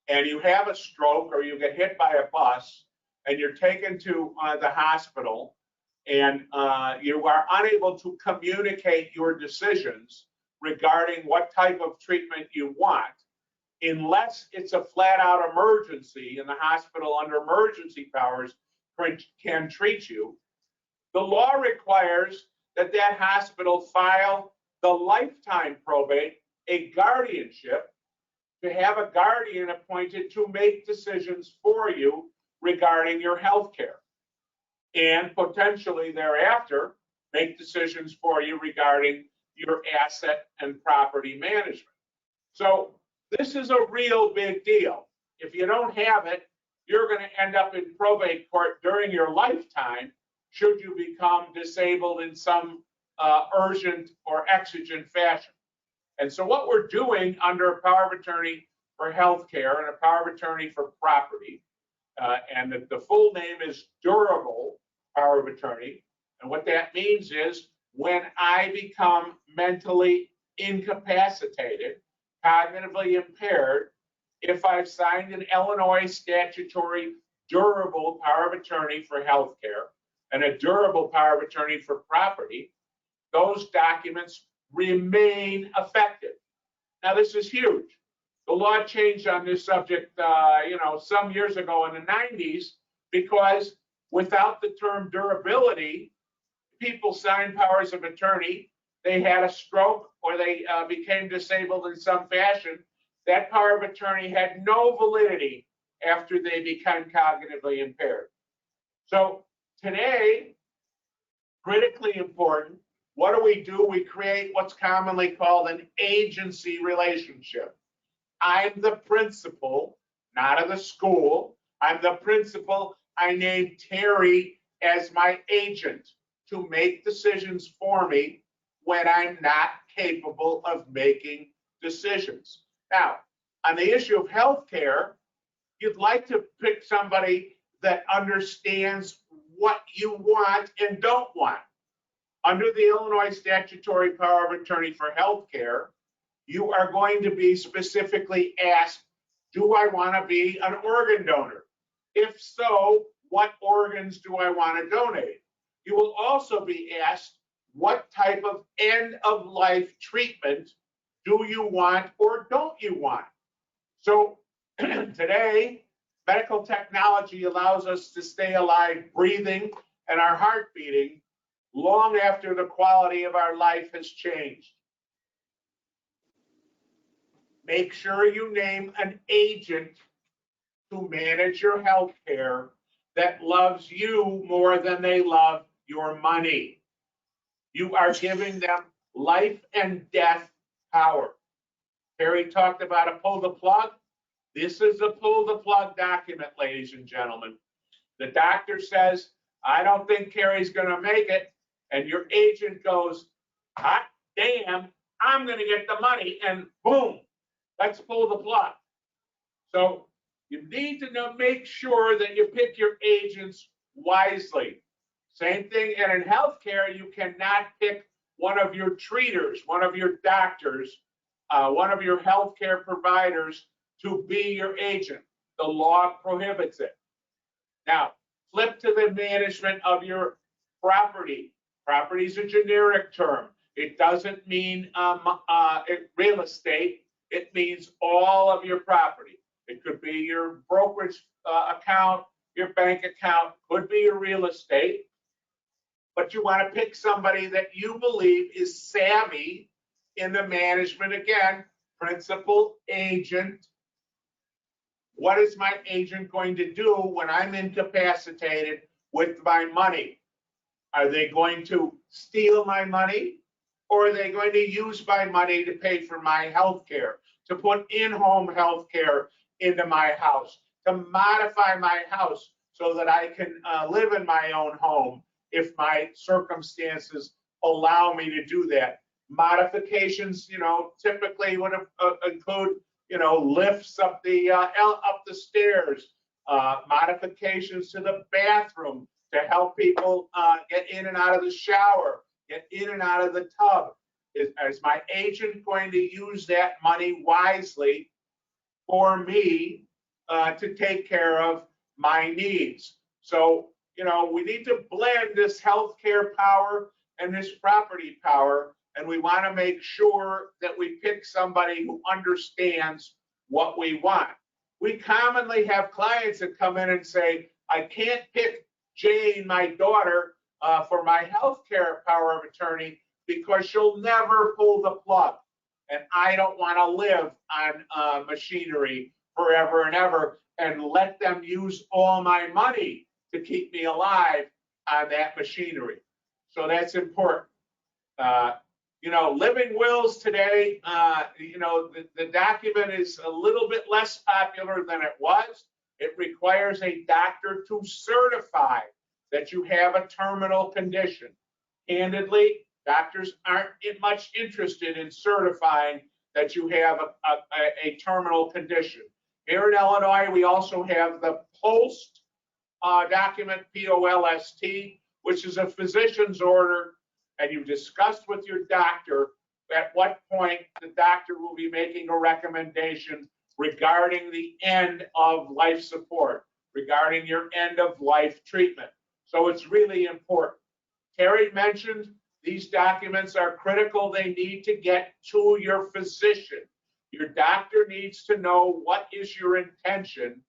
and you have a stroke or you get hit by a bus and you're taken to the hospital and you are unable to communicate your decisions regarding what type of treatment you want, unless it's a flat out emergency and the hospital under emergency powers can treat you, the law requires that that hospital file the lifetime probate, a guardianship, to have a guardian appointed to make decisions for you regarding your health care, and potentially thereafter make decisions for you regarding your asset and property management. So this is a real big deal. If you don't have it, you're going to end up in probate court during your lifetime should you become disabled in some urgent or exigent fashion. And so what we're doing under a power of attorney for healthcare and a power of attorney for property, and the full name is durable power of attorney. And what that means is when I become mentally incapacitated, cognitively impaired, if I've signed an Illinois statutory durable power of attorney for healthcare and a durable power of attorney for property, those documents remain effective. Now, this is huge. The law changed on this subject, some years ago in the 90s, because without the term durability, people sign powers of attorney, they had a stroke or they became disabled in some fashion, that power of attorney had no validity after they became cognitively impaired. So today, critically important, what do? We create what's commonly called an agency relationship. I'm the principal, not of the school. I'm the principal. I named Terry as my agent to make decisions for me when I'm not capable of making decisions. Now, on the issue of healthcare, you'd like to pick somebody that understands what you want and don't want. Under the Illinois statutory power of attorney for healthcare, you are going to be specifically asked, do I want to be an organ donor? If so, what organs do I want to donate? You will also be asked, what type of end-of-life treatment do you want or don't you want? So today, medical technology allows us to stay alive, breathing, and our heart beating long after the quality of our life has changed. Make sure you name an agent to manage your health care that loves you more than they love your money. You are giving them life and death power. Terry talked about a pull the plug. This is a pull the plug document, ladies and gentlemen. The doctor says, I don't think Kerry's going to make it. And your agent goes, hot damn, I'm going to get the money. And boom, let's pull the plug. So you need to make sure that you pick your agents wisely. Same thing, and in healthcare, you cannot pick one of your treaters, one of your doctors, one of your healthcare providers to be your agent. The law prohibits it. Now, flip to the management of your property. Property is a generic term. It doesn't mean real estate. It means all of your property. It could be your brokerage account, your bank account, could be your real estate. But you want to pick somebody that you believe is savvy in the management. Again, principal, agent. What is my agent going to do when I'm incapacitated with my money? Are they going to steal my money, or are they going to use my money to pay for my health care, to put in-home health care into my house, to modify my house so that I can live in my own home if my circumstances allow me to do that? Modifications, typically would include, lifts up the stairs, modifications to the bathroom to help people get in and out of the shower, get in and out of the tub. Is my agent going to use that money wisely for me to take care of my needs? So, we need to blend this healthcare power and this property power, and we want to make sure that we pick somebody who understands what we want. We commonly have clients that come in and say, I can't pick Jane, my daughter, for my healthcare power of attorney because she'll never pull the plug. And I don't want to live on machinery forever and ever and let them use all my money to keep me alive on that machinery. So that's important. Living wills today, the document is a little bit less popular than it was. It requires a doctor to certify that you have a terminal condition. Candidly, doctors aren't much interested in certifying that you have a terminal condition. Here in Illinois, we also have the POLST document, P-O-L-S-T, which is a physician's order, and you discussed with your doctor at what point the doctor will be making a recommendation regarding the end of life support, regarding your end of life treatment. So it's really important. Terry mentioned these documents are critical. They need to get to your physician. Your doctor needs to know what is your intention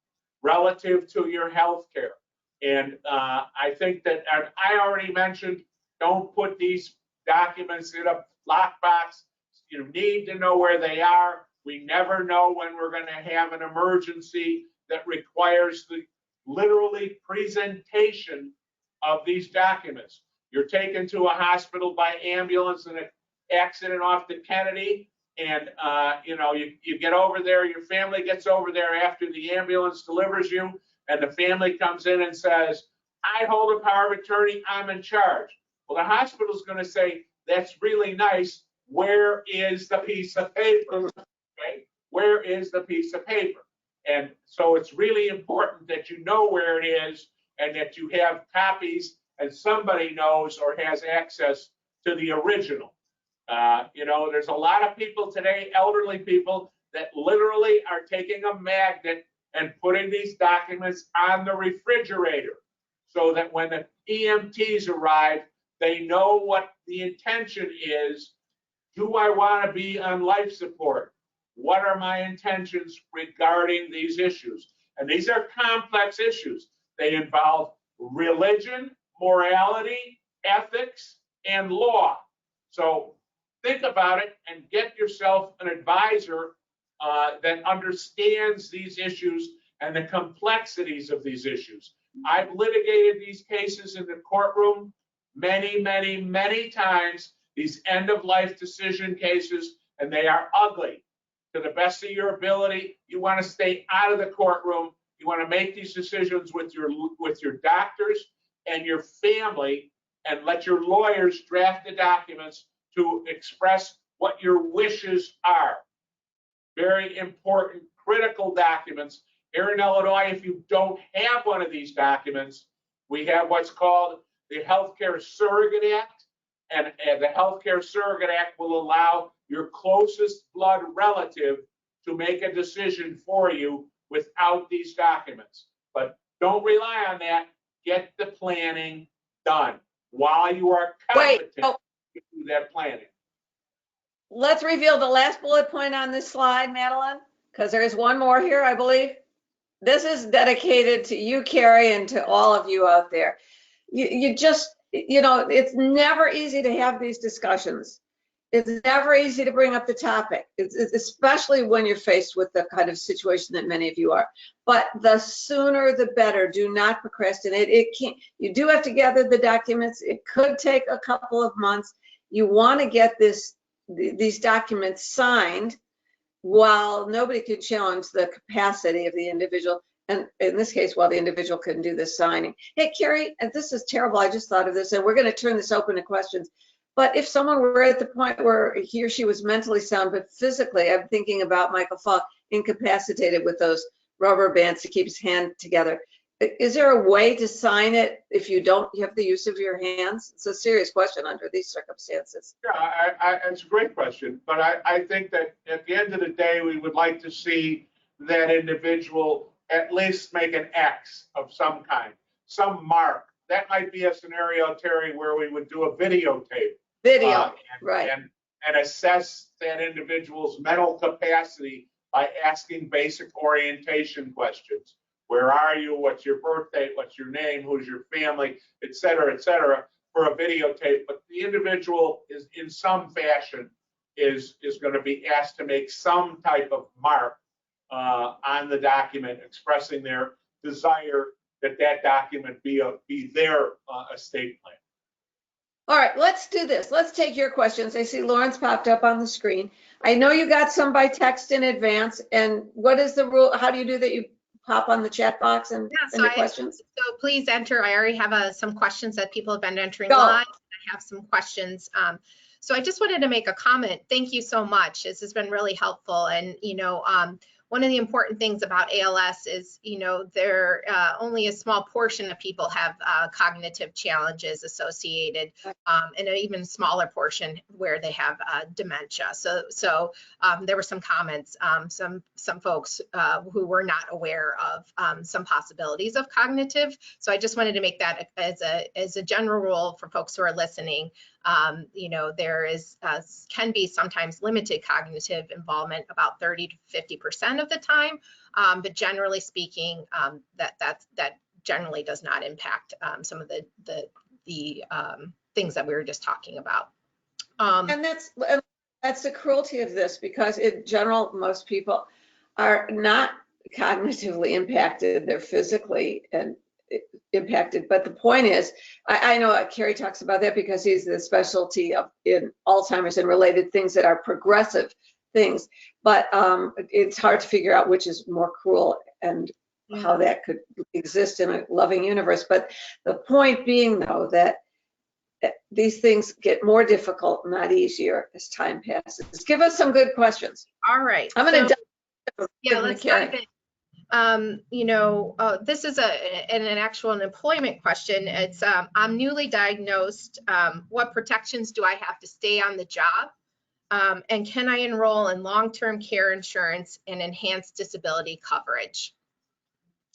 relative to your health care. And I think that I already mentioned, don't put these documents in a lockbox. You need to know where they are. We never know when we're going to have an emergency that requires the literally presentation of these documents. You're taken to a hospital by ambulance in an accident off the Kennedy, and you get over there, your family gets over there after the ambulance delivers you, and the family comes in and says, I hold a power of attorney, I'm in charge. Well, the hospital's going to say, that's really nice. Where is the piece of paper? Okay? Where is the piece of paper? And so it's really important that you know where it is and that you have copies and somebody knows or has access to the original. There's a lot of people today, elderly people, that literally are taking a magnet and putting these documents on the refrigerator so that when the EMTs arrive, they know what the intention is. Do I want to be on life support? What are my intentions regarding these issues? And these are complex issues. They involve religion, morality, ethics, and law. So think about it and get yourself an advisor that understands these issues and the complexities of these issues. I've litigated these cases in the courtroom many, many, many times, these end-of-life decision cases, and they are ugly. To the best of your ability, you want to stay out of the courtroom. You want to make these decisions with your doctors and your family, and let your lawyers draft the documents to express what your wishes are. Very important, critical documents. Here in Illinois, if you don't have one of these documents, we have what's called the Healthcare Surrogate Act, and the Healthcare Surrogate Act will allow your closest blood relative to make a decision for you without these documents. But don't rely on that. Get the planning done while you are competent to do that planning. Let's reveal the last bullet point on this slide, Madeline, because there is one more here, I believe. This is dedicated to you, Kerry, and to all of you out there. It's never easy to have these discussions. It's never easy to bring up the topic, especially when you're faced with the kind of situation that many of you are. But the sooner the better. Do not procrastinate. You do have to gather the documents. It could take a couple of months. You want to get these documents signed while nobody could challenge the capacity of the individual. And in this case, while the individual couldn't do the signing. Hey, Kerry, and this is terrible. I just thought of this, and we're going to turn this open to questions. But if someone were at the point where he or she was mentally sound, but physically, I'm thinking about Michael Falk, incapacitated with those rubber bands to keep his hand together. Is there a way to sign it if you don't have the use of your hands? It's a serious question under these circumstances. Yeah, it's a great question. But I think that at the end of the day, we would like to see that individual at least make an X of some kind, some mark. That might be a scenario, Terry, where we would do a videotape. Right. And assess that individual's mental capacity by asking basic orientation questions. Where are you? What's your birth date? What's your name? Who's your family? Et cetera, for a videotape. But the individual is in some fashion is going to be asked to make some type of mark on the document expressing their desire that document be their estate plan. All right, let's do this. Let's take your questions. I see Lauren's popped up on the screen. I know you got some by text in advance. And what is the rule? How do you do that? You pop on the chat box and send your questions? So please enter. I already have some questions that people have been entering live. I have some questions. So I just wanted to make a comment. Thank you so much. This has been really helpful. And, one of the important things about ALS is, there only a small portion of people have cognitive challenges associated, and an even smaller portion where they have dementia. So there were some comments, some folks who were not aware of some possibilities of cognitive. So I just wanted to make that as a general rule for folks who are listening. There is can be sometimes limited cognitive involvement, about 30 to 50% of the time, but generally speaking, that generally does not impact some of the things that we were just talking about. And that's the cruelty of this, because in general, most people are not cognitively impacted. They're physically and impacted. But the point is, I know Kerry talks about that because he's the specialty in Alzheimer's and related things that are progressive things. But it's hard to figure out which is more cruel and how that could exist in a loving universe. But the point being, though, that these things get more difficult, not easier, as time passes. Give us some good questions. All right. I'm going to let's dive in. This is an actual employment question. It's I'm newly diagnosed. What protections do I have to stay on the job? And can I enroll in long-term care insurance and enhanced disability coverage?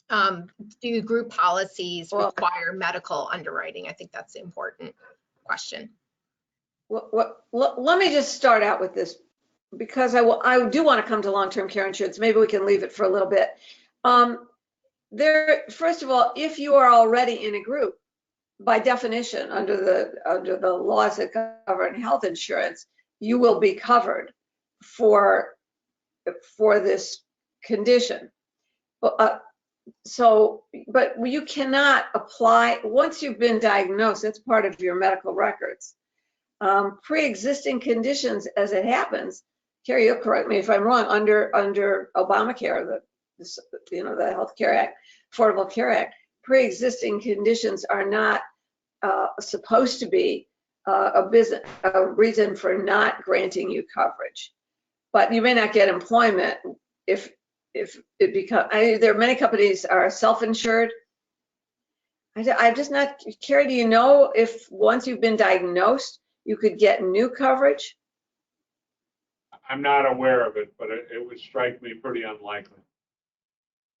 Do group policies require medical underwriting? I think that's the important question. Let me just start out with this, because I do want to come to long-term care insurance. Maybe we can leave it for a little bit. First of all, if you are already in a group, by definition, under the laws that govern health insurance, you will be covered for this condition. But you cannot apply once you've been diagnosed. That's part of your medical records. Pre-existing conditions, as it happens, Kerry, you'll correct me if I'm wrong, under Obamacare, the Health Care Act, Affordable Care Act, pre-existing conditions are not supposed to be a reason for not granting you coverage. But you may not get employment if it becomes. There are many companies are self-insured. I'm just not. Kerry, do you know if once you've been diagnosed, you could get new coverage? I'm not aware of it, but it would strike me pretty unlikely.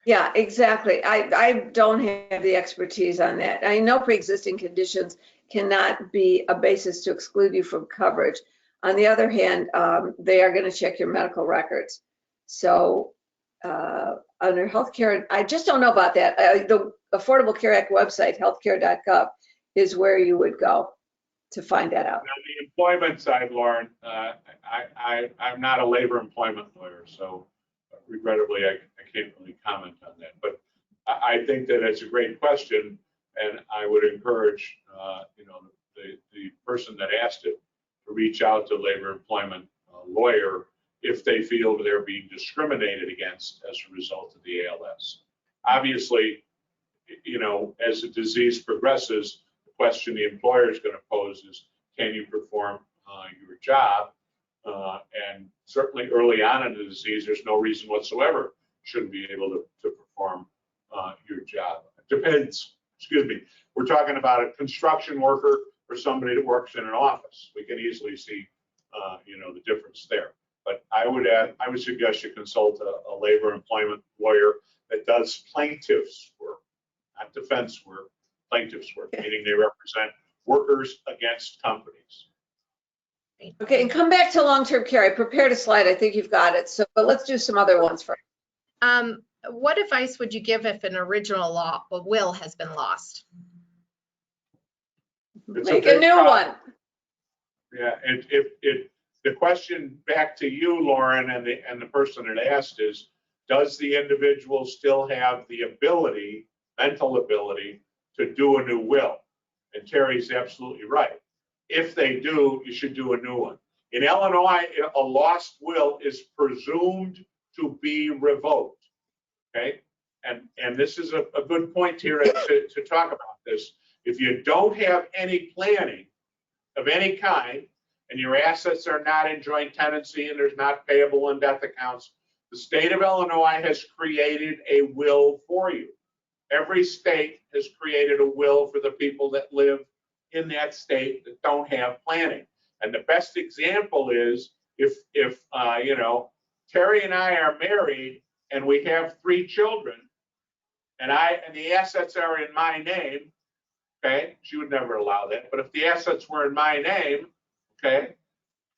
Yeah, exactly. I don't have the expertise on that. I know pre-existing conditions cannot be a basis to exclude you from coverage. On the other hand, they are going to check your medical records. So under healthcare, I just don't know about that. The Affordable Care Act website, healthcare.gov, is where you would go to find that out. On the employment side, Lauren, I'm not a labor employment lawyer, so regrettably, I can't really comment on that. But I think that it's a great question, and I would encourage the person that asked it to reach out to labor employment lawyer if they feel they're being discriminated against as a result of the ALS. Obviously, as the disease progresses, the question the employer is going to pose is, can you perform your job? And certainly early on in the disease, there's no reason whatsoever you shouldn't be able to perform your job. It depends. We're talking about a construction worker or somebody that works in an office. We can easily see, the difference there. But I would suggest you consult a labor employment lawyer that does plaintiffs work, not defense work, plaintiffs work, meaning they represent workers against companies. Okay, and come back to long-term care. I prepared a slide. I think you've got it. But let's do some other ones first. What advice would you give if an original will has been lost? Make a new one. Yeah, the question back to you, Lauren, and the person that asked is, does the individual still have the ability, mental ability, to do a new will? And Terry's absolutely right. If they do, you should do a new one. In Illinois, a lost will is presumed to be revoked. Okay, and this is a good point here to talk about this. If you don't have any planning of any kind, and your assets are not in joint tenancy and there's not payable and death accounts, the state of Illinois has created a will for you. Every state has created a will for the people that live in that state that don't have planning. And the best example is if Terry and I are married and we have 3 children, and the assets are in my name, okay, she would never allow that. But if the assets were in my name, okay,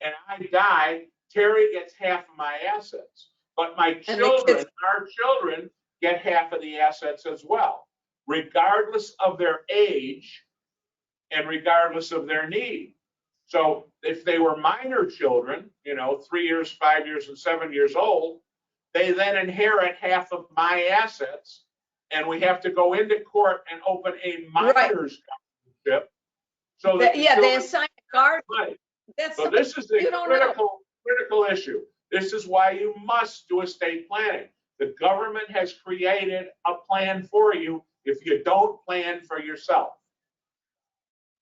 and I die, Terry gets half of my assets. But my children, our children, get half of the assets as well. regardless of their age and regardless of their need. So if they were minor children, 3 years, 5 years, and 7 years old, they then inherit half of my assets, and we have to go into court and open a minors guardianship. So that they assign a guardian. Right. That's so this is a critical issue. This is why you must do estate planning. The government has created a plan for you if you don't plan for yourself.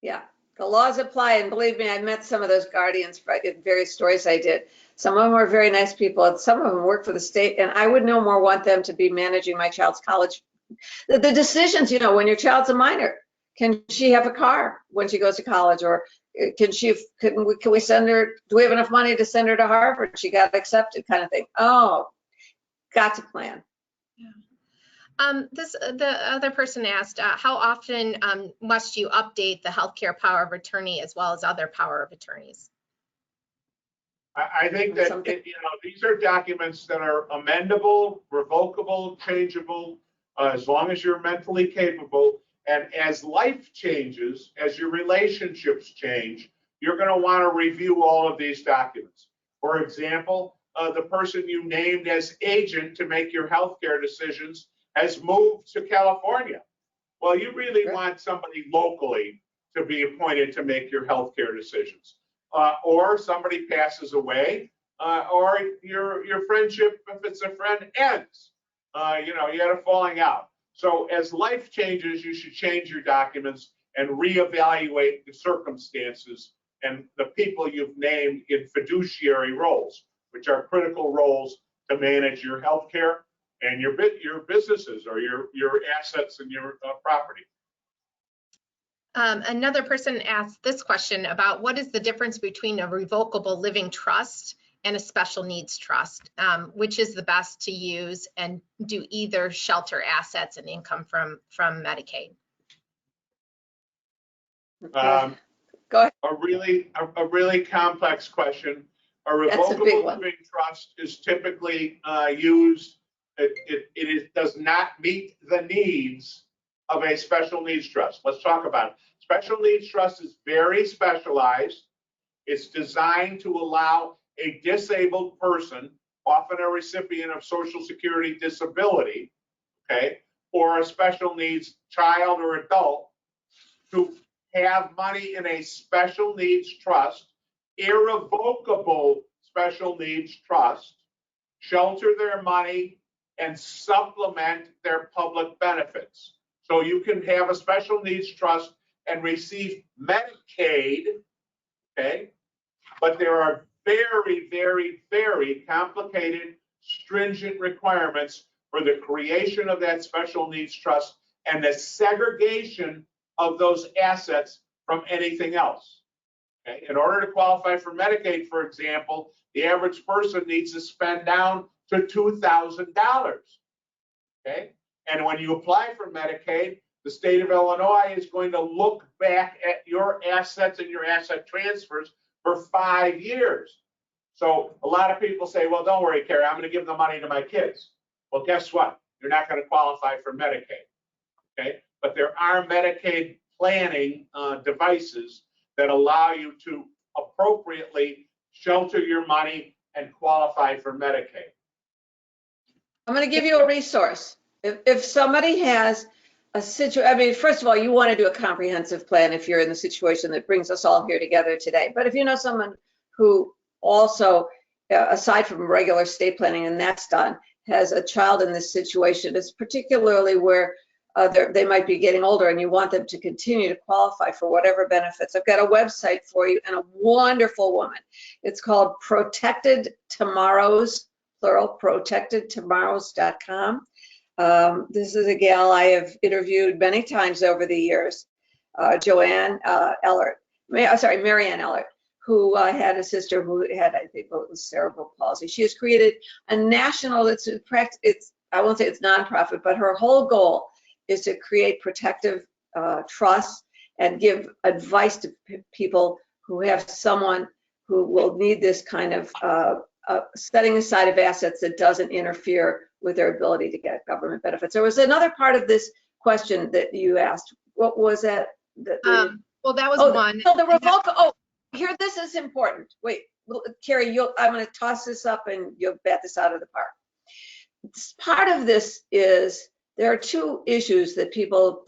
Yeah, the laws apply, and believe me, I met some of those guardians in various stories I did. Some of them are very nice people, and some of them work for the state, and I would no more want them to be managing my child's college. The decisions, when your child's a minor, can she have a car when she goes to college, or can we send her, do we have enough money to send her to Harvard? She got accepted, kind of thing. Oh, got to plan. Yeah. The other person asked, how often must you update the healthcare power of attorney as well as other power of attorneys? I think that these are documents that are amendable, revocable, changeable, as long as you're mentally capable. And as life changes, as your relationships change, you're going to want to review all of these documents. For example, the person you named as agent to make your healthcare decisions has moved to California. Well, you really want somebody locally to be appointed to make your healthcare decisions. Or somebody passes away, or your friendship, if it's a friend, ends. You had a falling out. So as life changes, you should change your documents and reevaluate the circumstances and the people you've named in fiduciary roles, which are critical roles to manage your healthcare and your businesses or your assets and your property. Another person asked this question about what is the difference between a revocable living trust and a special needs trust, which is the best to use, and do either shelter assets and income from Medicaid? Go ahead. A really complex question. A revocable living trust is typically used. It does not meet the needs of a special needs trust. Let's talk about it. Special needs trust is very specialized. It's designed to allow a disabled person, often a recipient of Social Security disability, or a special needs child or adult, to have money in a special needs trust, irrevocable special needs trust, shelter their money, and supplement their public benefits. So you can have a special needs trust and receive Medicaid, but there are very, very, very complicated, stringent requirements for the creation of that special needs trust and the segregation of those assets from anything else. In order to qualify for Medicaid, for example, the average person needs to spend down to $2,000. And when you apply for Medicaid, the state of Illinois is going to look back at your assets and your asset transfers for 5 years. So a lot of people say, well, don't worry, Kerry, I'm going to give the money to my kids. Well, guess what? You're not going to qualify for Medicaid. But there are Medicaid planning devices that allow you to appropriately shelter your money and qualify for Medicaid. I'm going to give you a resource. If somebody has a situation, first of all, you want to do a comprehensive plan if you're in the situation that brings us all here together today. But if you know someone who also, aside from regular estate planning, and that's done, has a child in this situation, it's particularly where they might be getting older and you want them to continue to qualify for whatever benefits. I've got a website for you and a wonderful woman. It's called Protected Tomorrows, plural, protectedtomorrows.com. This is a gal I have interviewed many times over the years, Marianne Ellert, who had a sister who had, I think, it was cerebral palsy. She has created a national, I won't say it's nonprofit, but her whole goal is to create protective trusts and give advice to people who have someone who will need this kind of setting aside of assets that doesn't interfere with their ability to get government benefits. There was another part of this question that you asked. What was that? Well, that was Oh, one. so the revocable, oh, here, this is important. Wait, Kerry, I'm going to toss this up and you'll bat this out of the park. Part of this is there are two issues that people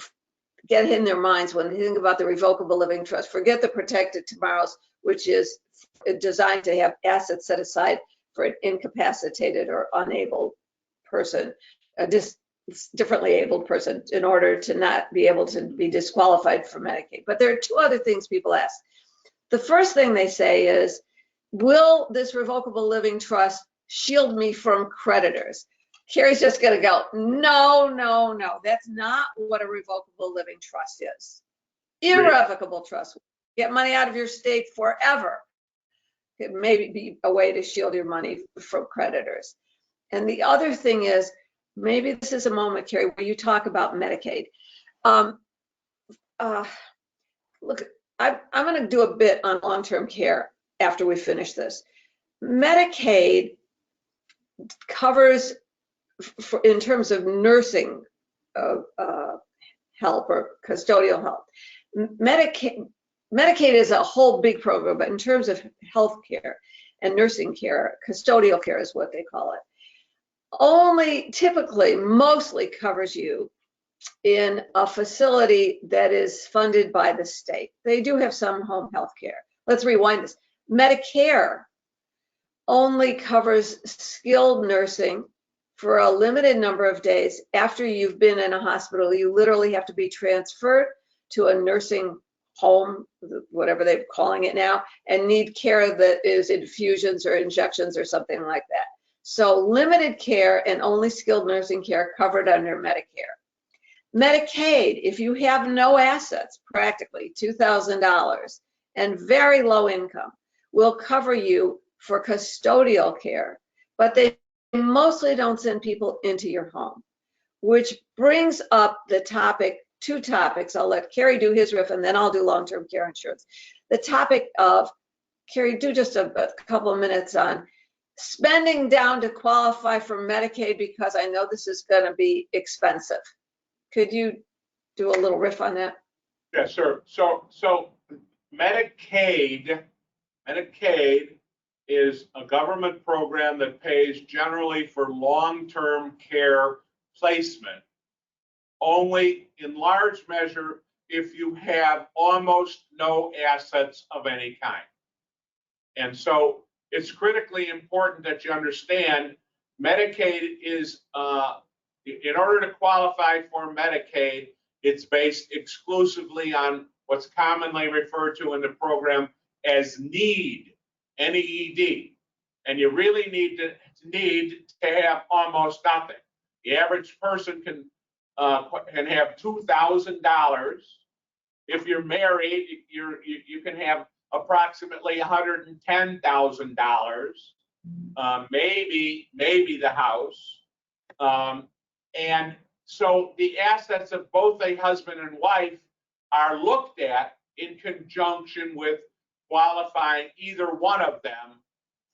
get in their minds when they think about the revocable living trust. Forget the protected tomorrows, which is designed to have assets set aside for an incapacitated or unable person, a differently abled person, in order to not be able to be disqualified from Medicaid. But there are two other things people ask. The first thing they say is, will this revocable living trust shield me from creditors? Kerry's just going to go, no, no, no. That's not what a revocable living trust is. Irrevocable trust. Get money out of your estate forever. It may be a way to shield your money from creditors. And the other thing is, maybe this is a moment, Kerry, where you talk about Medicaid. Look, I'm going to do a bit on long-term care after we finish this. Medicaid covers, in terms of nursing help or custodial help. Medicaid is a whole big program, but in terms of health care and nursing care, custodial care is what they call it, only typically mostly covers you in a facility that is funded by the state. They do have some home health care. Let's rewind this. Medicare only covers skilled nursing for a limited number of days. After you've been in a hospital, you literally have to be transferred to a nursing home, whatever they're calling it now, and need care that is infusions or injections or something like that. So limited care and only skilled nursing care covered under Medicare. Medicaid, if you have no assets, practically $2,000, and very low income, will cover you for custodial care, but they mostly don't send people into your home, which brings up the topic, two topics. I'll let Kerry do his riff and then I'll do long-term care insurance. The topic of, Kerry, do just a couple of minutes on spending down to qualify for Medicaid, because I know this is going to be expensive. Could you do a little riff on that? Yeah, sure. So Medicaid is a government program that pays generally for long-term care placement, only in large measure if you have almost no assets of any kind. And so it's critically important that you understand Medicaid is, in order to qualify for Medicaid, it's based exclusively on what's commonly referred to in the program as need, N-E-E-D. And you really need to have almost nothing. The average person can have $2,000. If you're married, you can have approximately $110,000, maybe the house. And so the assets of both a husband and wife are looked at in conjunction with qualifying either one of them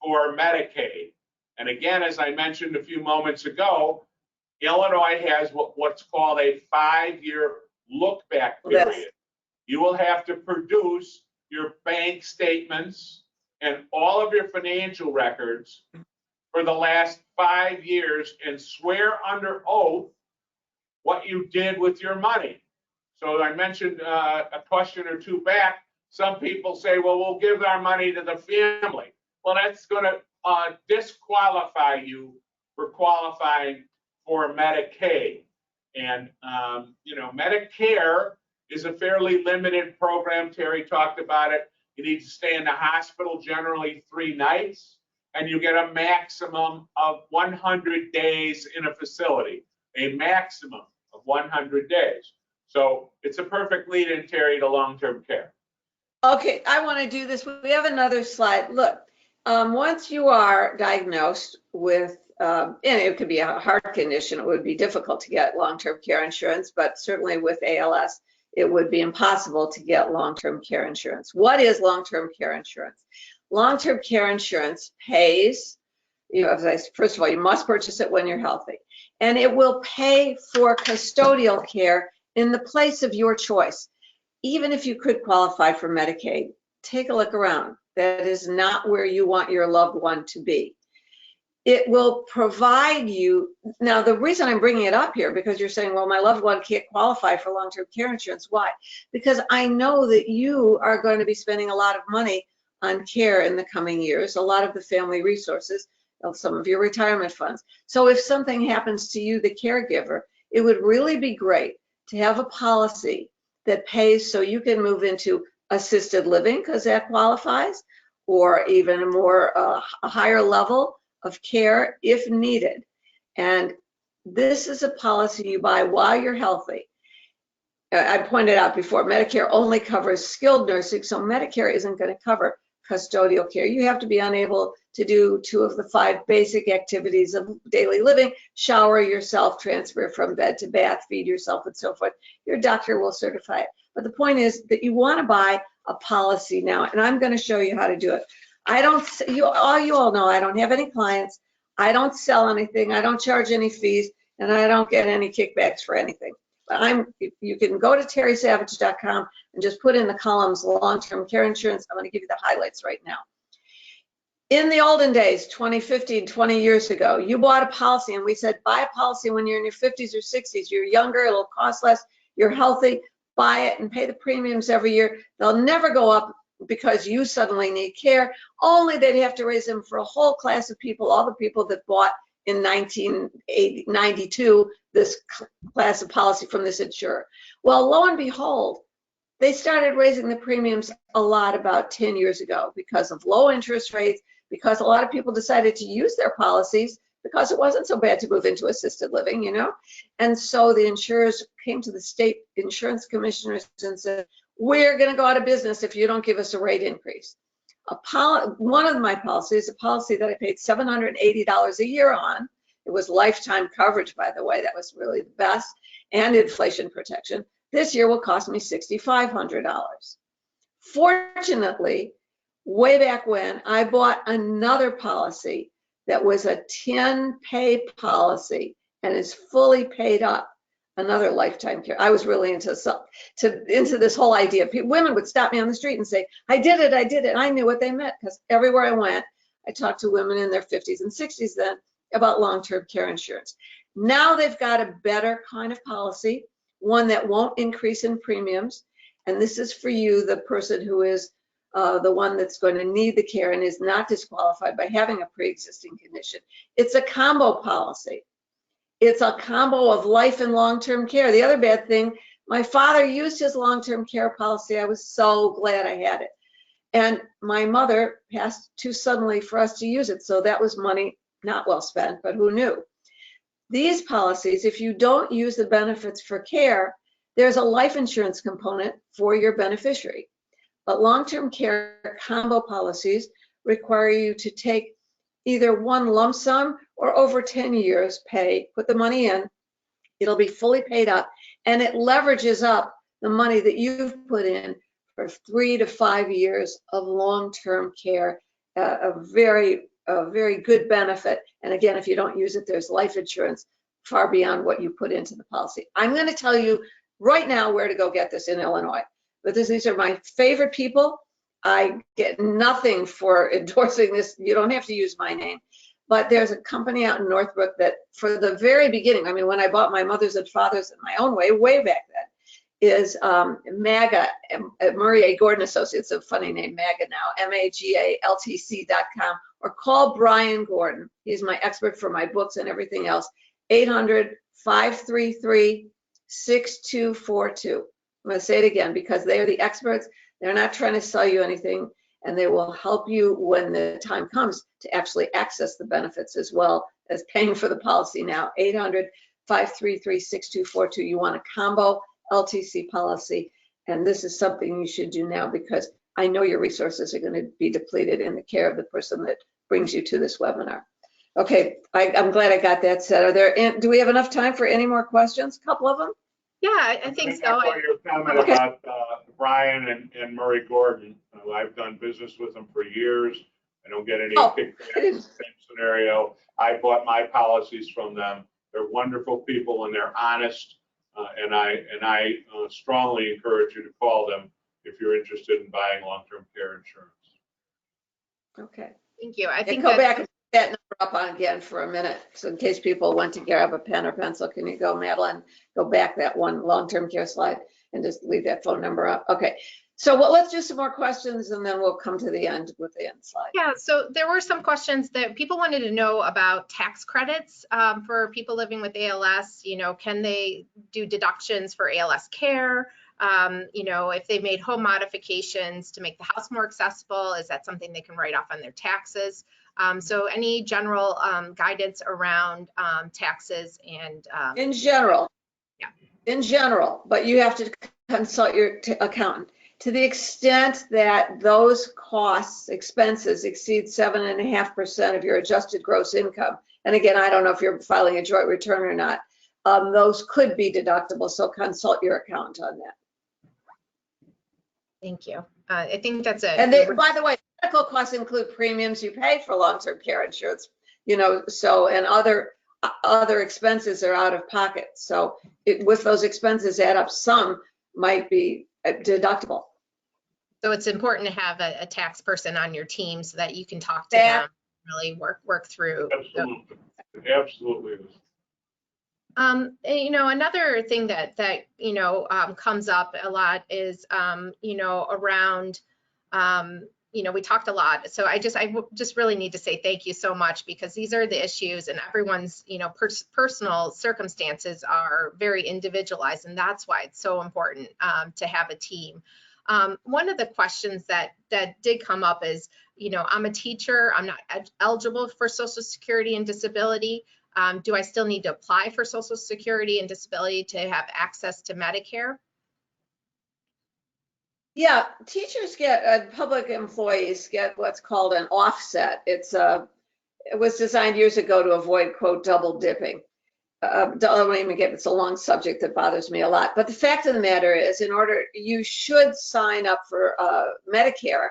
for Medicaid. And again, as I mentioned a few moments ago, Illinois has what's called a 5-year look-back period. Yes. You will have to produce your bank statements and all of your financial records for the last 5 years and swear under oath what you did with your money. So I mentioned a question or two back, some people say, well, we'll give our money to the family. Well, that's going to disqualify you for qualifying for Medicaid. And, Medicare is a fairly limited program. Terry talked about it. You need to stay in the hospital generally 3 nights, and you get a maximum of 100 days in a facility, a maximum of 100 days. So it's a perfect lead-in, Terry, to long-term care. Okay, I want to do this. We have another slide. Look, once you are diagnosed with, and it could be a heart condition, it would be difficult to get long-term care insurance, but certainly with ALS, it would be impossible to get long-term care insurance. What is long-term care insurance? Long-term care insurance pays, first of all, you must purchase it when you're healthy, and it will pay for custodial care in the place of your choice. Even if you could qualify for Medicaid, take a look around. That is not where you want your loved one to be. It will provide you. Now, the reason I'm bringing it up here, because you're saying, well, my loved one can't qualify for long-term care insurance. Why? Because I know that you are going to be spending a lot of money on care in the coming years, a lot of the family resources, some of your retirement funds. So if something happens to you, the caregiver, it would really be great to have a policy that pays so you can move into assisted living, because that qualifies, or even a more a higher level of care if needed. And this is a policy you buy while you're healthy. I pointed out before, Medicare only covers skilled nursing, so Medicare isn't going to cover custodial care. You have to be unable to do 2 of the 5 basic activities of daily living: shower yourself, transfer from bed to bath, feed yourself, and so forth. Your doctor will certify it. But the point is that you want to buy a policy now, and I'm going to show you how to do it. You all know I don't have any clients. I don't sell anything. I don't charge any fees, and I don't get any kickbacks for anything. But you can go to terrysavage.com and just put in the columns long-term care insurance. I'm going to give you the highlights right now. In the olden days, 20, 15, 20 years ago, you bought a policy and we said, buy a policy when you're in your 50s or 60s. You're younger, it'll cost less, you're healthy, buy it and pay the premiums every year. They'll never go up because you suddenly need care. Only they'd have to raise them for a whole class of people, all the people that bought in 1992 this class of policy from this insurer. Well, lo and behold, they started raising the premiums a lot about 10 years ago because of low interest rates, because a lot of people decided to use their policies because it wasn't so bad to move into assisted living, you know? And so the insurers came to the state insurance commissioners and said, we're going to go out of business if you don't give us a rate increase. One of my policies, a policy that I paid $780 a year on. It was lifetime coverage, by the way. That was really the best, and inflation protection. This year will cost me $6,500. Fortunately, way back when, I bought another policy that was a 10-pay policy and is fully paid up. Another lifetime care. I was really into this whole idea. Women would stop me on the street and say, I did it. And I knew what they meant, because everywhere I went, I talked to women in their 50s and 60s then about long-term care insurance. Now they've got a better kind of policy, one that won't increase in premiums. And this is for you, the person who is the one that's going to need the care and is not disqualified by having a pre-existing condition. It's a combo policy. It's a combo of life and long-term care. The other bad thing, my father used his long-term care policy. I was so glad I had it. And my mother passed too suddenly for us to use it. So that was money not well spent, but who knew? These policies, if you don't use the benefits for care, there's a life insurance component for your beneficiary. But long-term care combo policies require you to take either one lump sum or over 10 years pay, put the money in, it'll be fully paid up, and it leverages up the money that you've put in for 3 to 5 years of long-term care, a very good benefit. And again, if you don't use it, there's life insurance far beyond what you put into the policy. I'm going to tell you right now where to go get this in Illinois, but these are my favorite people. I get nothing for endorsing this. You don't have to use my name. But there's a company out in Northbrook that, for the very beginning, I mean, when I bought my mother's and father's in my own way back then, is MAGA, Murray A. Gordon Associates, a funny name, MAGA now, MAGALTC.com, or call Brian Gordon. He's my expert for my books and everything else. 800-533-6242. I'm going to say it again because they are the experts. They're not trying to sell you anything, and they will help you when the time comes to actually access the benefits as well as paying for the policy now. 800-533-6242. You want a combo LTC policy, and this is something you should do now because I know your resources are going to be depleted in the care of the person that brings you to this webinar. Okay, I'm glad I got that said. Do we have enough time for any more questions? A couple of them? Yeah, I think so. Your comment about Brian and Murray Gordon. I've done business with them for years. I don't get any kickbacks. Same scenario. I bought my policies from them. They're wonderful people and they're honest. And I strongly encourage you to call them if you're interested in buying long-term care insurance. Okay. Thank you. I think go back and put that number up on again for a minute. So in case people want to grab a pen or pencil, can you go, Madeline, go back that one long-term care slide and just leave that phone number up. Okay. So let's do some more questions and then we'll come to the end with the end slide. Yeah, so there were some questions that people wanted to know about tax credits for people living with ALS. You know, can they do deductions for ALS care? You know, if they made home modifications to make the house more accessible, is that something they can write off on their taxes? So any general guidance around taxes and in general. Yeah. In general, but you have to consult your accountant. To the extent that those costs, expenses exceed 7.5% of your adjusted gross income, and again, I don't know if you're filing a joint return or not, those could be deductible, so consult your accountant on that. Thank you. I think that's it. And by the way, medical costs include premiums you pay for long-term care insurance, you know, so, and other expenses are out of pocket. So with those expenses add up, some might be deductible. So it's important to have a tax person on your team so that you can talk to them, really work through. Absolutely. Absolutely. You know, another thing that you know comes up a lot is you know, around you know, we talked a lot. So I just really need to say thank you so much, because these are the issues, and everyone's, you know, personal circumstances are very individualized, and that's why it's so important to have a team. One of the questions that did come up is, you know, I'm a teacher, I'm not eligible for Social Security and disability. Do I still need to apply for Social Security and disability to have access to Medicare? Yeah, teachers get, public employees get what's called an offset. It was designed years ago to avoid, quote, double dipping. Don't even get, it's a long subject that bothers me a lot. But the fact of the matter is, you should sign up for Medicare,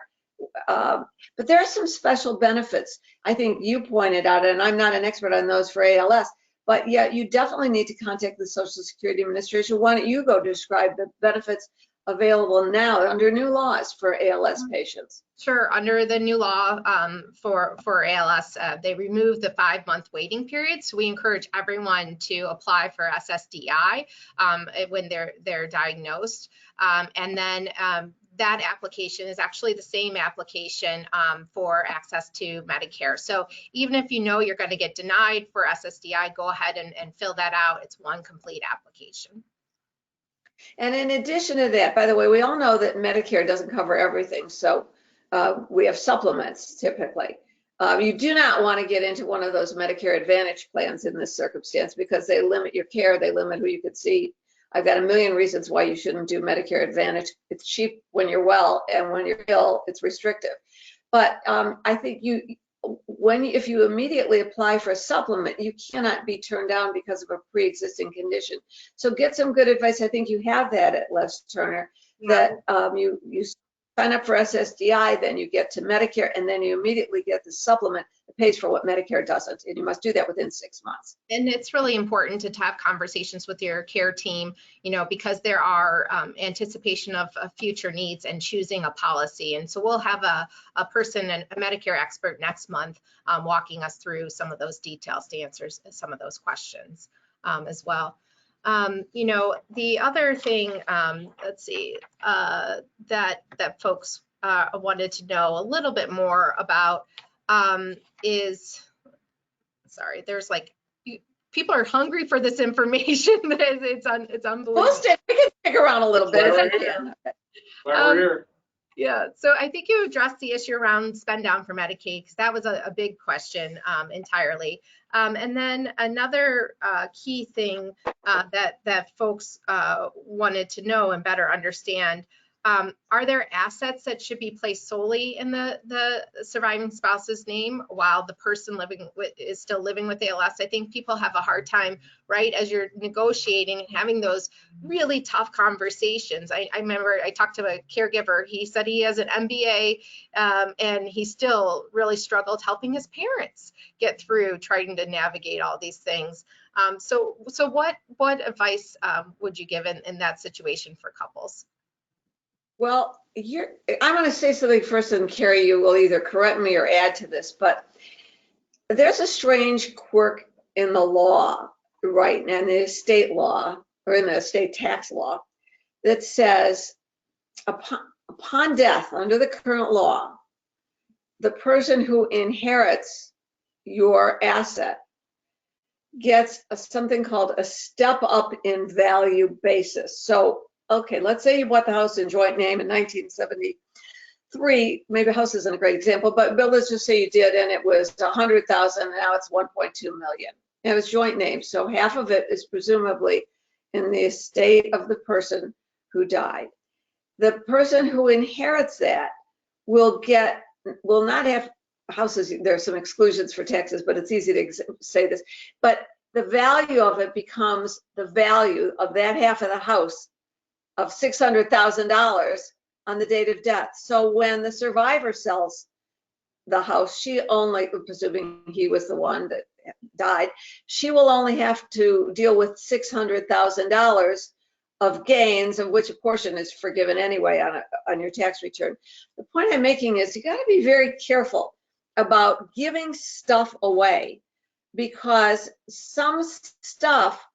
but there are some special benefits. I think you pointed out, and I'm not an expert on those for ALS, but yeah, you definitely need to contact the Social Security Administration. Why don't you go describe the benefits available now under new laws for ALS patients? Sure. Under the new law for ALS, they removed the 5-month waiting period. So we encourage everyone to apply for SSDI when they're diagnosed. And then that application is actually the same application for access to Medicare. So even if you know you're going to get denied for SSDI, go ahead and fill that out. It's one complete application. And in addition to that, by the way, we all know that Medicare doesn't cover everything. So we have supplements typically. You do not want to get into one of those Medicare Advantage plans in this circumstance, because they limit your care, they limit who you could see. I've got a million reasons why you shouldn't do Medicare Advantage. It's cheap when you're well, and when you're ill, it's restrictive. But I think if you immediately apply for a supplement, you cannot be turned down because of a pre-existing condition. So get some good advice. I think you have that at Les Turner, that you sign up for SSDI, then you get to Medicare, and then you immediately get the supplement that pays for what Medicare doesn't. And you must do that within 6 months. And it's really important to have conversations with your care team, you know, because there are anticipation of future needs and choosing a policy. And so we'll have a person, a Medicare expert next month, walking us through some of those details to answer some of those questions as well. You know, the other thing, let's see, that folks wanted to know a little bit more about is, sorry, there's like, people are hungry for this information. It's unbelievable. We can stick around a little bit. We're here. Yeah, so I think you addressed the issue around spend down for Medicaid, because that was a big question entirely. And then another key thing that folks wanted to know and better understand Are there assets that should be placed solely in the surviving spouse's name while the person is still living with ALS? I think people have a hard time, right, as you're negotiating and having those really tough conversations. I remember I talked to a caregiver. He said he has an MBA and he still really struggled helping his parents get through trying to navigate all these things. So what advice would you give in that situation for couples? Well, I'm going to say something first, and Kerry, you will either correct me or add to this, but there's a strange quirk in the law, right, and the estate law, or in the estate tax law, that says upon death, under the current law, the person who inherits your asset gets something called a step up in value basis. So, okay, let's say you bought the house in joint name in 1973. Maybe a house isn't a great example, but let's just say you did, and it was 100,000, and now it's 1.2 million. And it was joint name, so half of it is presumably in the estate of the person who died. The person who inherits that will not have houses. There are some exclusions for taxes, but it's easy to say this. But the value of it becomes the value of that half of the house of $600,000 on the date of death. So when the survivor sells the house, she only, presuming he was the one that died, she will only have to deal with $600,000 of gains, of which a portion is forgiven anyway on your tax return. The point I'm making is you got to be very careful about giving stuff away, because some stuff,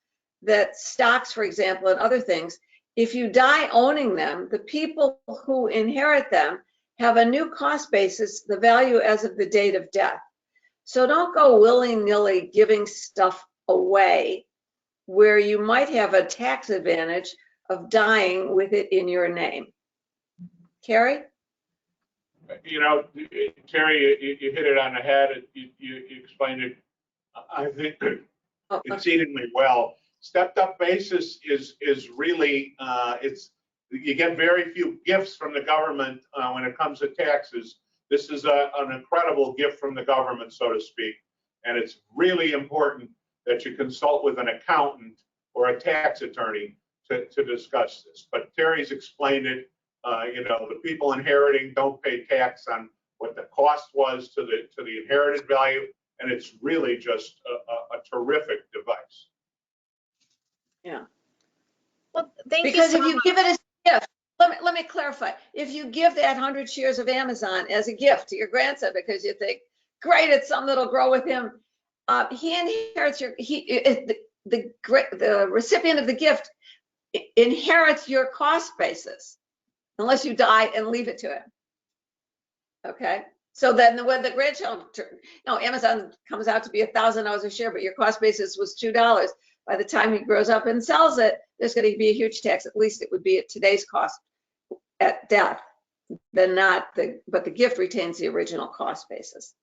that stocks, for example, and other things, if you die owning them, the people who inherit them have a new cost basis, the value as of the date of death. So don't go willy-nilly giving stuff away where you might have a tax advantage of dying with it in your name. Kerry? You know, Terry, you hit it on the head. You explained it, I think, exceedingly well. Stepped up basis is really, you get very few gifts from the government when it comes to taxes. This is an incredible gift from the government, so to speak. And it's really important that you consult with an accountant or a tax attorney to discuss this. But Terry's explained it. You know, the people inheriting don't pay tax on what the cost was to the inherited value, and it's really just a terrific device. Yeah. Well, thank you. Because if you give it as a gift, let me clarify. If you give that 100 shares of Amazon as a gift to your grandson because you think, great, it's something that'll grow with him, he inherits the recipient of the gift inherits your cost basis unless you die and leave it to him. Okay. So then when the grandchild, Amazon comes out to be $1,000 a share, but your cost basis was $2. By the time he grows up and sells it, there's going to be a huge tax. At least it would be at today's cost at death, then but the gift retains the original cost basis.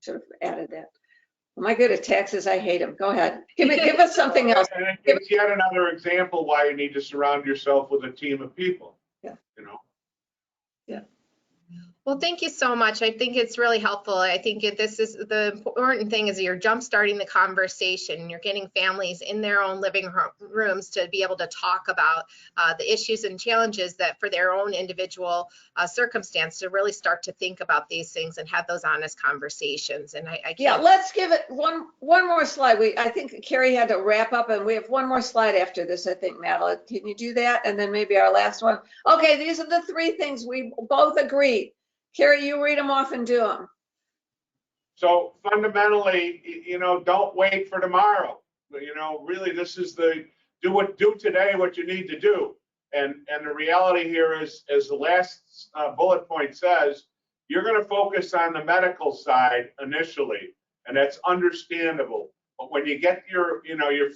Should have added that. Am I good at taxes? I hate them. Go ahead. Give us something else. And it's yet another example why you need to surround yourself with a team of people. Yeah. You know. Yeah. Well, thank you so much. I think it's really helpful. I think this is the important thing is you're jump-starting the conversation. You're getting families in their own living rooms to be able to talk about the issues and challenges that for their own individual circumstance to really start to think about these things and have those honest conversations. And yeah, let's give it one more slide. I think Kerry had to wrap up, and we have one more slide after this, I think, Madeline. Can you do that? And then maybe our last one. Okay, these are the three things we both agreed. Kerry, you read them off and do them. So fundamentally, you know, don't wait for tomorrow. You know, really, this is do today what you need to do. And the reality here is, as the last bullet point says, you're going to focus on the medical side initially, and that's understandable. But when you get your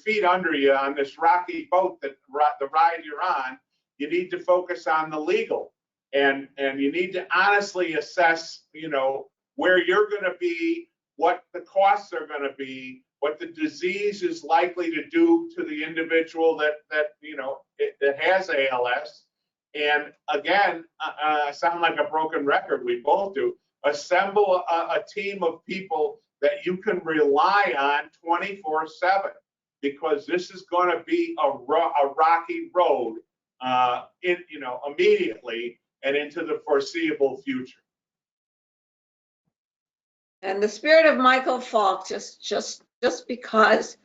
feet under you on this rocky boat, the ride you're on, you need to focus on the legal. And you need to honestly assess, you know, where you're going to be, what the costs are going to be, what the disease is likely to do to the individual that has ALS, And again, I sound like a broken record, we both do. Assemble a team of people that you can rely on 24/7, because this is going to be a rocky road immediately and into the foreseeable future. And the spirit of Michael Falk, just because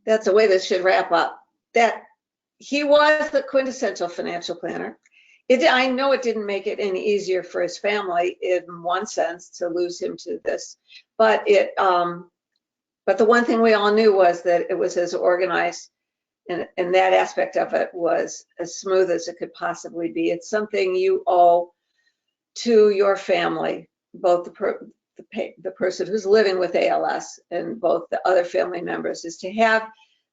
that's the way this should wrap up, that he was the quintessential financial planner. I know it didn't make it any easier for his family in one sense to lose him to this, but the one thing we all knew was that it was as organized, and that aspect of it was as smooth as it could possibly be. It's something you owe to your family, both the person who's living with ALS and both the other family members, is to have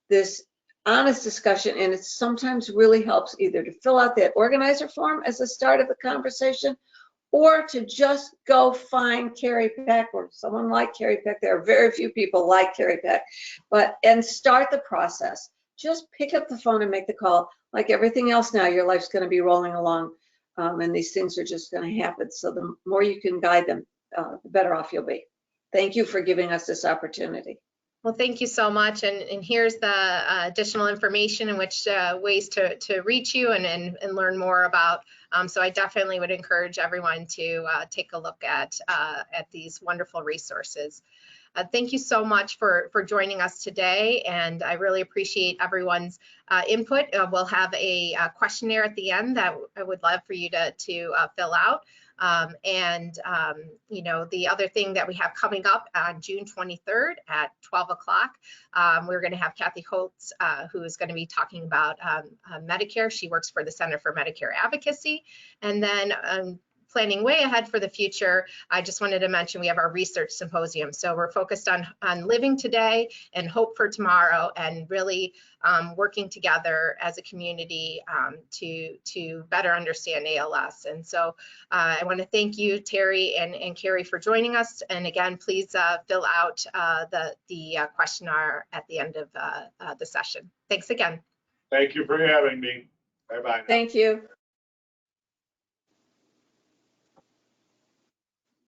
this honest discussion. And it sometimes really helps either to fill out that organizer form as the start of the conversation, or to just go find Kerry Peck or someone like Kerry Peck. There are very few people like Kerry Peck, and start the process. Just pick up the phone and make the call. Like everything else now, your life's going to be rolling along, and these things are just going to happen. So the more you can guide them, the better off you'll be. Thank you for giving us this opportunity. Well, thank you so much. And here's the additional information in which ways to reach you and learn more about. So I definitely would encourage everyone to take a look at these wonderful resources. Thank you so much for joining us today, and I really appreciate everyone's input. We'll have a questionnaire at the end that I would love for you to fill out. The other thing that we have coming up on June 23rd at 12 o'clock, we're going to have Kathy Holtz, who is going to be talking about Medicare. She works for the Center for Medicare Advocacy. And then planning way ahead for the future, I just wanted to mention we have our research symposium. So we're focused on living today and hope for tomorrow, and really working together as a community to better understand ALS. And so I want to thank you, Terry and Kerry, for joining us. And again, please fill out the questionnaire at the end of the session. Thanks again. Thank you for having me. Bye-bye. Thank you.